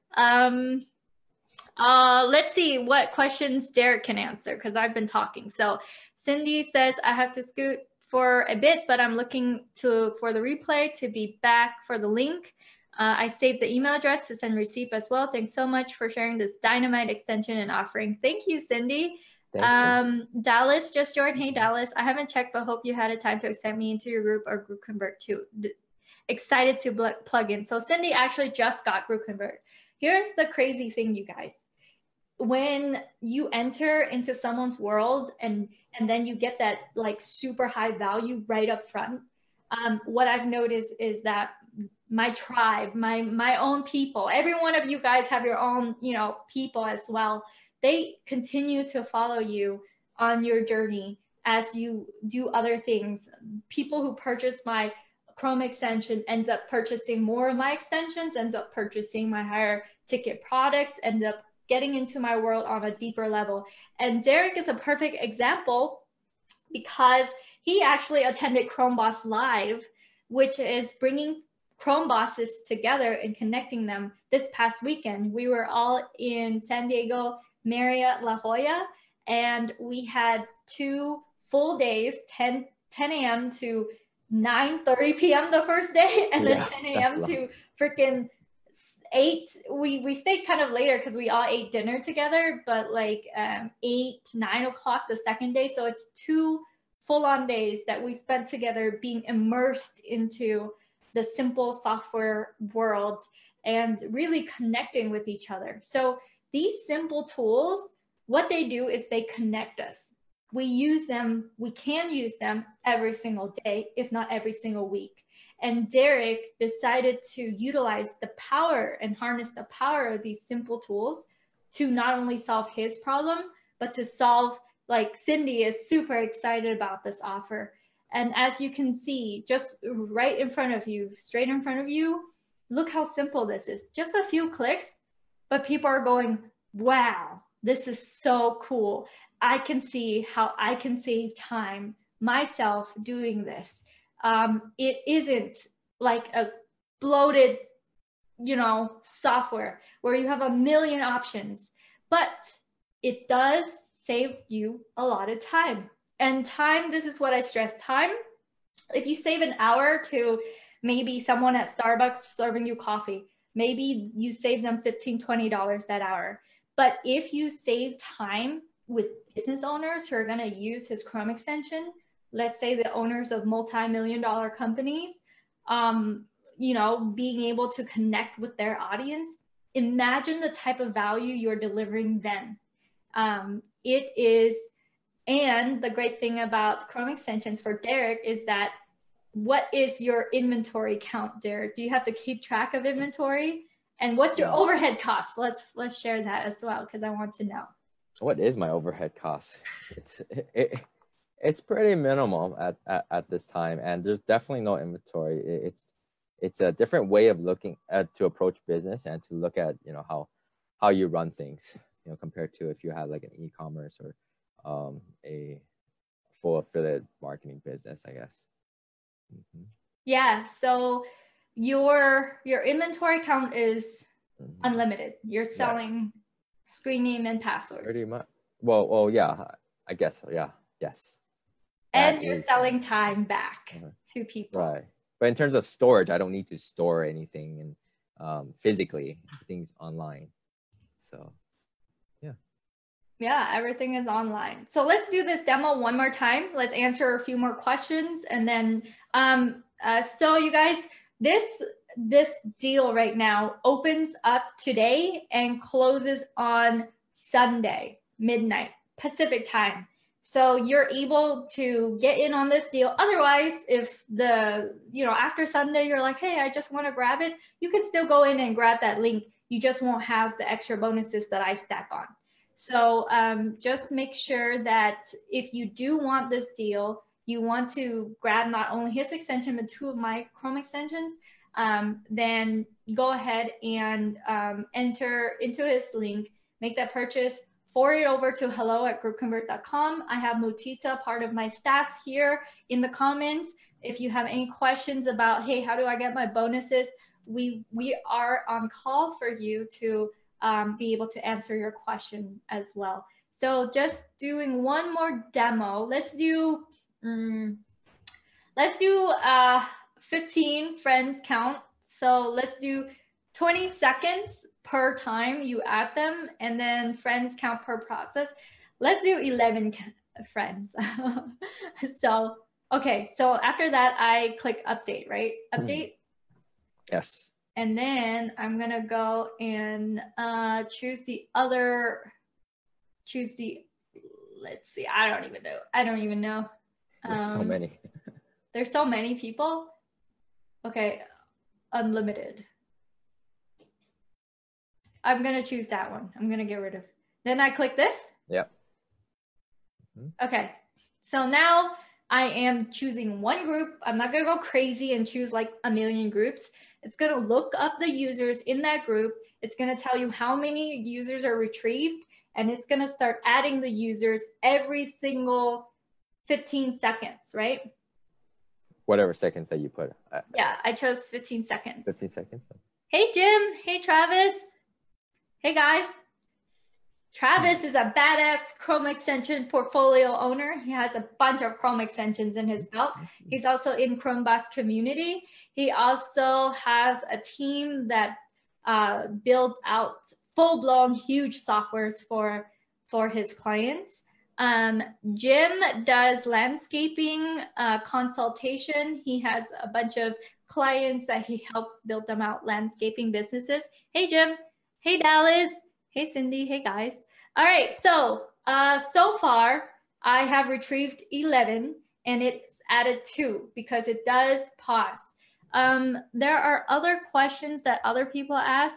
Let's see what questions Derek can answer, because I've been talking. So Cindy says, I have to scoot for a bit, but I'm looking for the replay to be back for the link. I saved the email address to send receipt as well. Thanks so much for sharing this dynamite extension and offering. Thank you, Cindy. Thanks, Dallas just joined. Hey, Dallas. I haven't checked, but hope you had a time to accept me into your group or Group Convert too. Excited to plug in. So Cindy actually just got Group Convert. Here's the crazy thing, you guys. When you enter into someone's world and then you get that like super high value right up front, what I've noticed is that my tribe, my own people, every one of you guys have your own, people as well. They continue to follow you on your journey as you do other things. People who purchase my Chrome extension ends up purchasing more of my extensions, ends up purchasing my higher ticket products, ends up getting into my world on a deeper level. And Derek is a perfect example, because he actually attended Chrome Boss Live, which is bringing Chrome bosses together and connecting them. This past weekend, we were all in San Diego, Marriott La Jolla, and we had 2 full days, 10 a.m. to 9:30 p.m. the first day, and then 10 a.m. to freaking 8. We stayed kind of later because we all ate dinner together, but like 8 to 9 o'clock the second day. So it's 2 full-on days that we spent together being immersed into the simple software world and really connecting with each other. So these simple tools, what they do is they connect us. We use them, we can use them every single day, if not every single week. And Derek decided to utilize the power and harness the power of these simple tools to not only solve his problem, but to solve, like Cindy is super excited about this offer. And as you can see, just right in front of you, straight in front of you, look how simple this is. Just a few clicks, but people are going, wow, this is so cool. I can see how I can save time myself doing this. It isn't like a bloated, software where you have a million options, but it does save you a lot of time. And time, this is what I stress, time. If you save an hour to maybe someone at Starbucks serving you coffee, maybe you save them $15, $20 that hour. But if you save time with business owners who are going to use his Chrome extension, let's say the owners of multi-million-dollar companies, being able to connect with their audience, imagine the type of value you're delivering then. It is, and the great thing about Chrome extensions for Derek is that, what is your inventory count, Derek? Do you have to keep track of inventory? And what's your overhead cost? Let's share that as well, because I want to know. What is my overhead cost? It's pretty minimal at this time, and there's definitely no inventory. It's a different way of looking at to approach business and to look at how you run things, compared to if you had like an e-commerce or a full affiliate marketing business, I guess. Mm-hmm. Yeah. So your inventory count is unlimited. You're selling screen name and passwords. Pretty much. Well, yeah. I guess so. Yeah. Yes. And you're selling time back to people. Right. But in terms of storage, I don't need to store anything and physically, things online. So. Yeah, everything is online. So let's do this demo one more time. Let's answer a few more questions. And then, so you guys, this deal right now opens up today and closes on Sunday, midnight, Pacific time. So you're able to get in on this deal. Otherwise, if after Sunday, you're like, hey, I just want to grab it, you can still go in and grab that link. You just won't have the extra bonuses that I stack on. So just make sure that if you do want this deal, you want to grab not only his extension, but 2 of my Chrome extensions, then go ahead and enter into his link, make that purchase, forward it over to hello@groupconvert.com. I have Mutita, part of my staff, here in the comments. If you have any questions about, hey, how do I get my bonuses? We are on call for you to be able to answer your question as well. So just doing one more demo. Let's do 15 friends count. So let's do 20 seconds per time you add them, and then friends count per process. Let's do 11 friends. So, okay. So after that, I click update, right? Update. Yes. And then I'm going to go and choose the, let's see, I don't even know. There's so many. There's so many people. Okay, unlimited. I'm going to choose that one. I'm going to get rid of. Then I click this. Yep. Okay, so now I am choosing one group. I'm not going to go crazy and choose like a million groups. It's going to look up the users in that group. It's going to tell you how many users are retrieved, and it's going to start adding the users every single 15 seconds, right? whatever seconds that you put. Yeah, I chose 15 seconds. 15 seconds. Hey, Jim. Hey, Travis. Hey, guys. Travis is a badass Chrome extension portfolio owner. He has a bunch of Chrome extensions in his belt. He's also in Chrome Boss community. He also has a team that builds out full-blown huge softwares for his clients. Jim does landscaping consultation. He has a bunch of clients that he helps build them out landscaping businesses. Hey, Jim. Hey, Dallas. Hey, Cindy. Hey, guys. All right. So far, I have retrieved 11, and it's added 2 because it does pause. There are other questions that other people ask.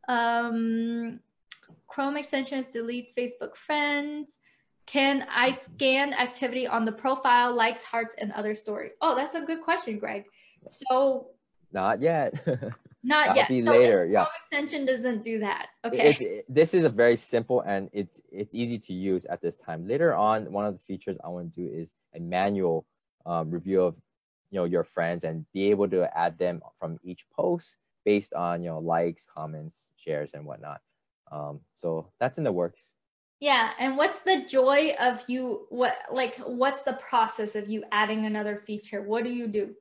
Chrome extensions delete Facebook friends. Can I scan activity on the profile, likes, hearts, and other stories? Oh, that's a good question, Greg. So not yet. Not That'll yet. be So later. Chrome Yeah. extension doesn't do that. Okay. This is a very simple and it's easy to use at this time. Later on, one of the features I want to do is a manual review of your friends and be able to add them from each post based on likes, comments, shares, and whatnot. So that's in the works. Yeah, and what's the joy of you? What's the process of you adding another feature? What do you do?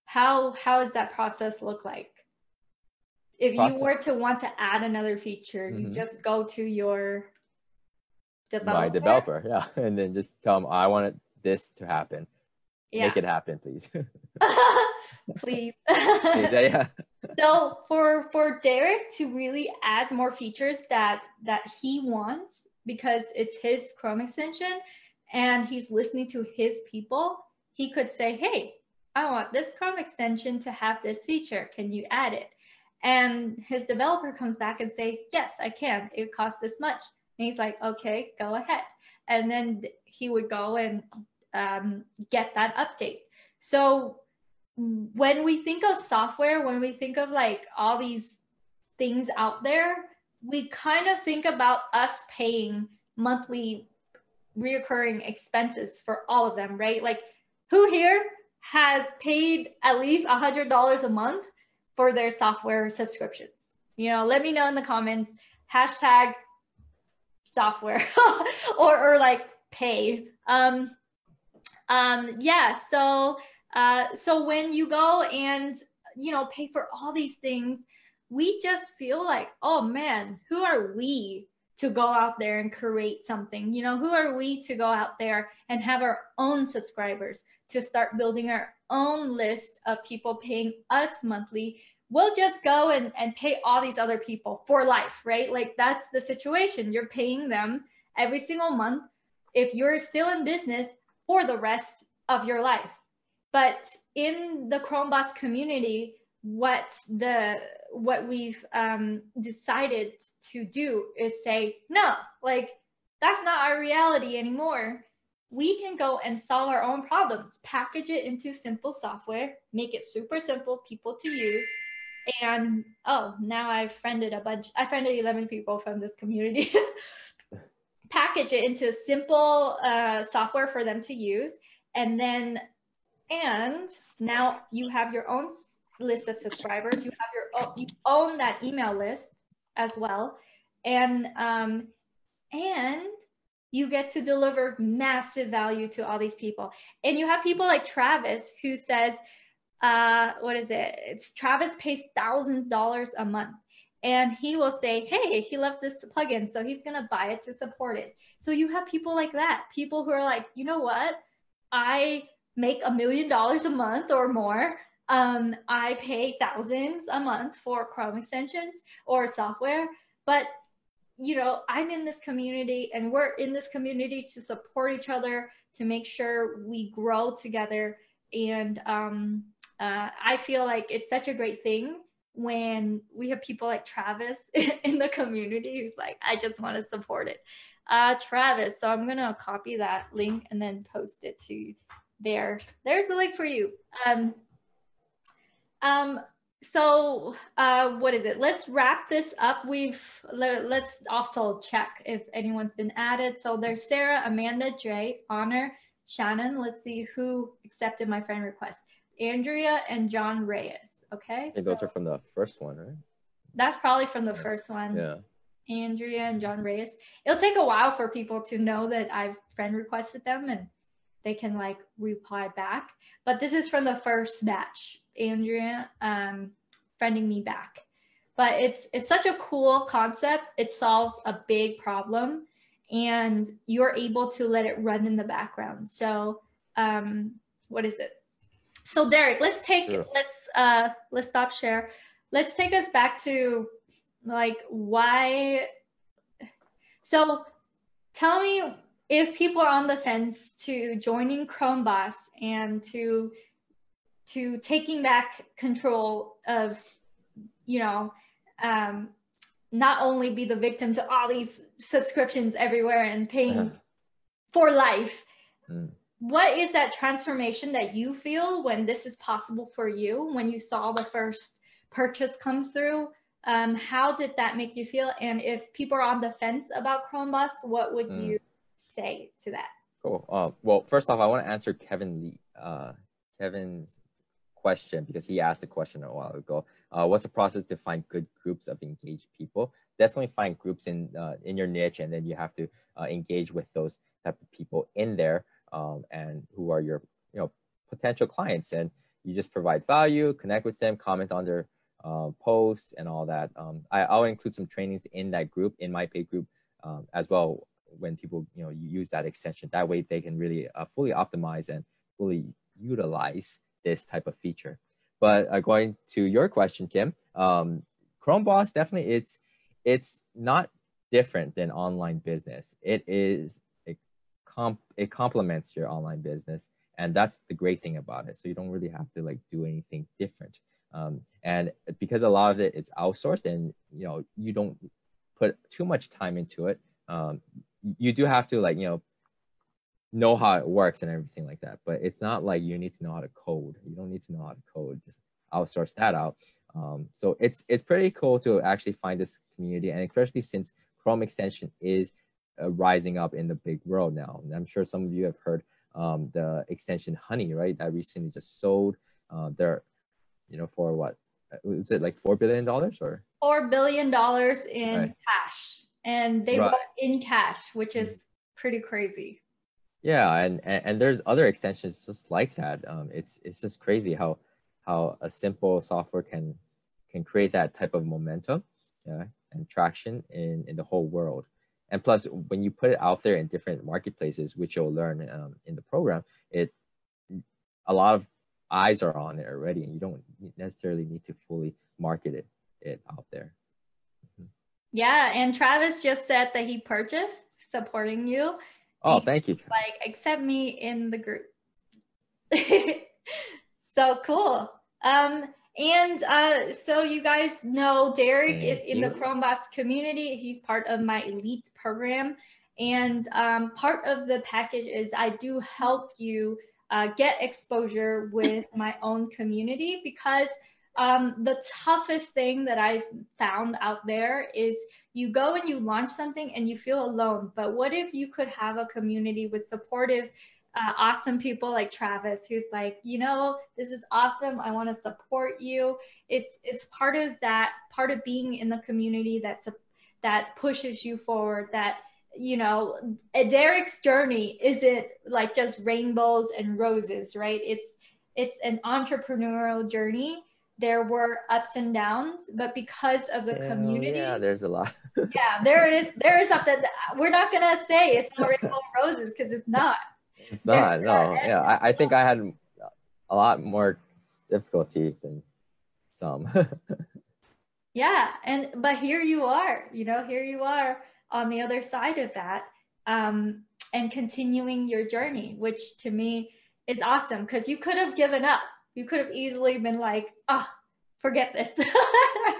How does that process look like? If you were to want to add another feature, you just go to your developer. My developer, yeah, and then just tell them I wanted this to happen. Yeah. Make it happen, please. Please. Yeah. So for Derek to really add more features that he wants, because it's his Chrome extension and he's listening to his people, he could say, hey, I want this Chrome extension to have this feature. Can you add it? And his developer comes back and say, yes, I can. It costs this much. And he's like, okay, go ahead. And then he would go and get that update. So when we think of software, when we think of like all these things out there, we kind of think about us paying monthly reoccurring expenses for all of them, right? Like, who here has paid at least $100 a month for their software subscriptions? Let me know in the comments, hashtag software or like pay. Yeah, so when you go and pay for all these things, we just feel like, oh man, who are we to go out there and create something? Who are we to go out there and have our own subscribers, to start building our own list of people paying us monthly? We'll just go and pay all these other people for life, right? Like, that's the situation. You're paying them every single month if you're still in business for the rest of your life. But in the Chrome Boss community, what we've decided to do is say, no, like, that's not our reality anymore. We can go and solve our own problems, package it into simple software, make it super simple people to use. And now I friended 11 people from this community. Package it into simple software for them to use. And now you have your own list of subscribers. You own that email list as well. And you get to deliver massive value to all these people. And you have people like Travis who says, Travis pays thousands of dollars a month. And he will say, hey, he loves this plugin, so he's going to buy it to support it. So you have people like that, people who are like, you know what? I make $1 million a month or more. I pay thousands a month for Chrome extensions or software, but I'm in this community, and we're in this community to support each other, to make sure we grow together. And I feel like it's such a great thing when we have people like Travis in the community who's like, I just want to support it. Travis, so I'm going to copy that link and then post it to there. There's the link for you. So what is it? Let's wrap this up. Let's also check if anyone's been added. So there's Sarah, Amanda, Jay, Honor, Shannon. Let's see who accepted my friend request. Andrea and John Reyes. Okay. I think those are from the first one, right? That's probably from the first one. Yeah. Andrea and John Reyes. It'll take a while for people to know that I've friend requested them and they can like reply back. But this is from the first batch. Andrea friending me back. But it's such a cool concept. It solves a big problem and you're able to let it run in the background. So what is it? So Derek, let's stop share. Let's take us back to like why. So tell me if people are on the fence to joining Chrome Boss and to taking back control of, you know, not only be the victim to all these subscriptions everywhere and paying for life. What is that transformation that you feel when this is possible for you, when you saw the first purchase come through? How did that make you feel? And if people are on the fence about Chrome Boss, what would you say to that? Cool. Well, first off, I want to answer Kevin's question because he asked the question a while ago. What's the process to find good groups of engaged people? Definitely find groups in your niche, and then you have to engage with those type of people in there, and who are your potential clients, and you just provide value, connect with them, comment on their posts and all that. I'll include some trainings in that group, in my paid group, as well, when people you use that extension. That way they can really fully optimize and fully utilize this type of feature. But going to your question, Kim, Chrome Boss, definitely it's not different than online business. It complements your online business, and that's the great thing about it. So you don't really have to like do anything different. And because a lot of it's outsourced, and you don't put too much time into it, you do have to like know how it works and everything like that. But it's not like you need to know how to code. You don't need to know how to code. Just outsource that out. So it's pretty cool to actually find this community, and especially since Chrome extension is rising up in the big world now. And I'm sure some of you have heard the extension Honey, right? That recently just sold. They're for what? Is it like $4 billion or $4 billion in cash, and they bought in cash, which is pretty crazy. Yeah, and there's other extensions just like that. It's just crazy how a simple software can create that type of momentum, and traction in the whole world. And plus, when you put it out there in different marketplaces, which you'll learn in the program, a lot of eyes are on it already, and you don't necessarily need to fully market it out there. Yeah, and Travis just said that he purchased, supporting you. Oh, thank you, Travis. Like, accept me in the group. So cool. So you guys know Derek is in the Chrome Boss community. He's part of my elite program. And part of the package is I do help you get exposure with my own community, because the toughest thing that I've found out there is you go and you launch something and you feel alone. But what if you could have a community with supportive, awesome people like Travis, who's like, this is awesome. I want to support you. It's part of that, part of being in the community that pushes you forward, that Derek's journey isn't like just rainbows and roses, right? It's an entrepreneurial journey. There were ups and downs, but because of the community, there's a lot. there is something. We're not gonna say it's all rainbow and roses, because it's not. It's not. No. Yeah, I think I had a lot more difficulty than some. Yeah, but here you are. Here you are on the other side of that, and continuing your journey, which to me is awesome, because you could have given up. You could have easily been like, forget this.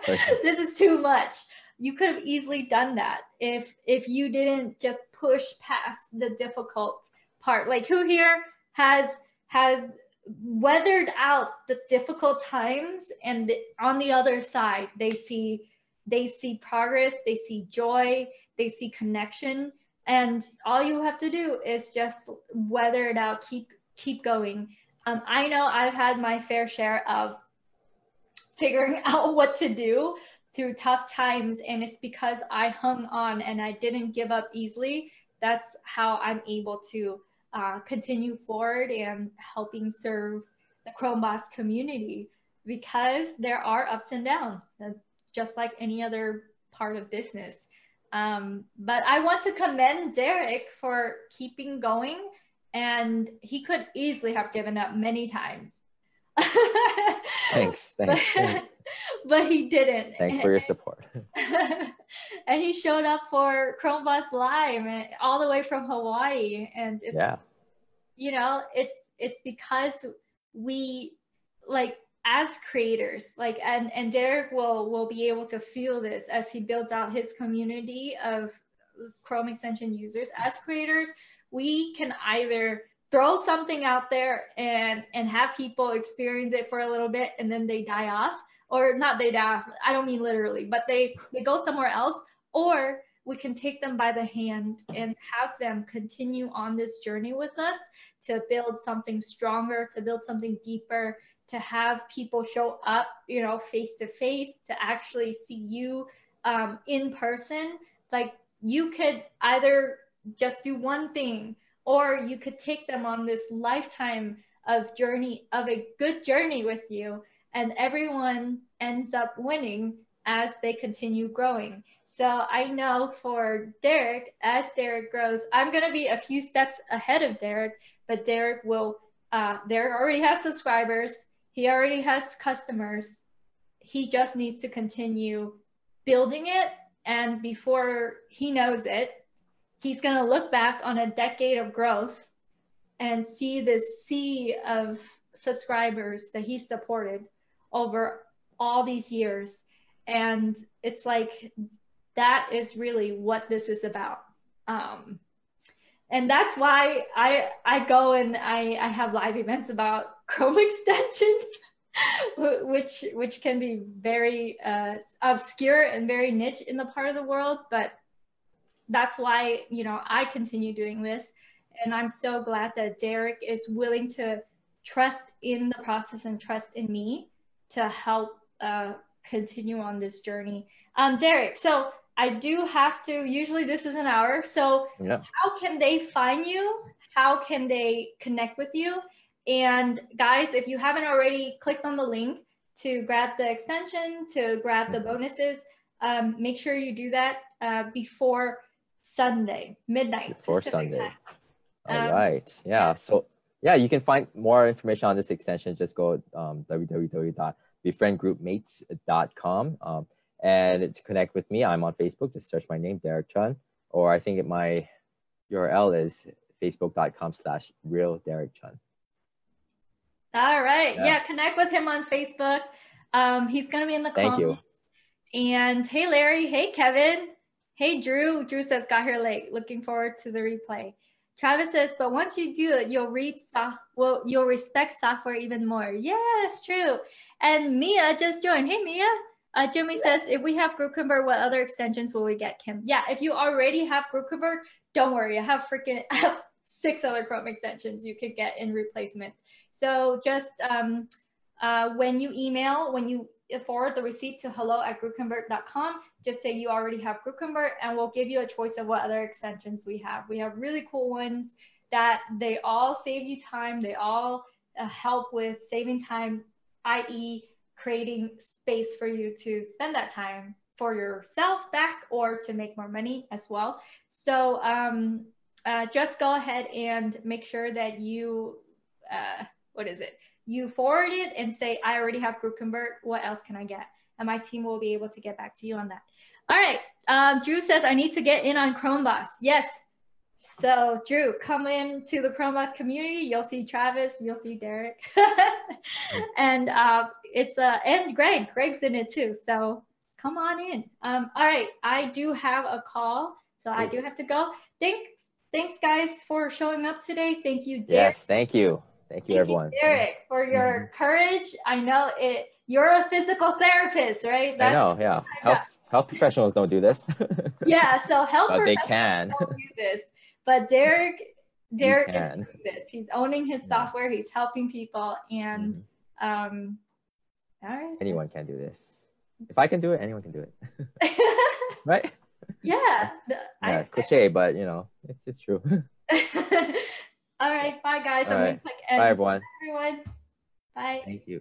This is too much. You could have easily done that if you didn't just push past the difficult part. Like, who here has weathered out the difficult times, and on the other side, they see progress, they see joy, they see connection. And all you have to do is just weather it out, keep going. I know I've had my fair share of figuring out what to do through tough times, and it's because I hung on and I didn't give up easily. That's how I'm able to continue forward and helping serve the Chrome Boss community, because there are ups and downs, just like any other part of business. But I want to commend Derek for keeping going, and he could easily have given up many times. Thanks. But he didn't. Thanks for your support. And he showed up for Chrome Boss Live, and all the way from Hawaii. And it's, you know, it's because we, like, as creators, like, and Derek will be able to feel this as he builds out his community of Chrome extension users. As creators, we can either throw something out there and have people experience it for a little bit and then they die off, or not they die off, I don't mean literally, but they go somewhere else, or we can take them by the hand and have them continue on this journey with us to build something stronger, to build something deeper, to have people show up, you know, face to face, to actually see you in person. Like, you could either just do one thing, or you could take them on this lifetime of a good journey with you, and everyone ends up winning as they continue growing. So I know for Derek, as Derek grows, I'm going to be a few steps ahead of Derek, but Derek already has subscribers. He already has customers. He just needs to continue building it. And before he knows it, he's going to look back on a decade of growth and see this sea of subscribers that he's supported over all these years. And it's like, that is really what this is about. And that's why I go and I have live events about Chrome extensions, which can be very obscure and very niche in the part of the world. But that's why, you know, I continue doing this. And I'm so glad that Derek is willing to trust in the process and trust in me to help continue on this journey. Derek, so I do have to, usually this is an hour. So how can they find you? How can they connect with you? And guys, if you haven't already clicked on the link to grab the extension, to grab the bonuses, make sure you do that before Sunday, midnight. Before Sunday. All right. Yeah. So yeah, you can find more information on this extension. Just go www.befriendgroupmates.com. And to connect with me, I'm on Facebook. Just search my name, Derek Chun. Or I think my URL is facebook.com/realderekchun. All right. Yeah, connect with him on Facebook. He's going to be in the comments. Thank you. And hey, Larry. Hey, Kevin. Hey, Drew. Drew says, got here late. Looking forward to the replay. Travis says, but once you do it, you'll respect software even more. Yes, true. And Mia just joined. Hey, Mia. Jimmy says, if we have GroupConvert, what other extensions will we get, Kim? Yeah, if you already have GroupConvert, don't worry. I have 6 other Chrome extensions you could get in replacement. So just when you forward the receipt to hello@groupconvert.com, just say you already have GroupConvert, and we'll give you a choice of what other extensions we have. We have really cool ones that they all save you time. They all help with saving time, i.e. creating space for you to spend that time for yourself back or to make more money as well. So just go ahead and make sure that you, you forward it and say, I already have GroupConvert. What else can I get? And my team will be able to get back to you on that. All right. Drew says, I need to get in on Chrome Boss. Yes. So Drew, come into the Chrome Boss community. You'll see Travis, you'll see Derek. And and Greg's in it too. So come on in. All right. I do have a call, so I do have to go. Thanks guys for showing up today. Thank you, Derek. Yes, thank you. Thank you, everyone. Derek, for your courage. I know you're a physical therapist, right? I know, yeah. Health professionals don't do this. Yeah, so health But they professionals can. don't do this, but Derek is can. doing this. He's owning his software. He's helping people, and all right. Anyone can do this. If I can do it, anyone can do it. Right? Yeah. Yeah, it's cliche, but you know, it's true. All right, bye guys. All I'm right. gonna click end. Bye everyone. Everyone. Bye. Thank you.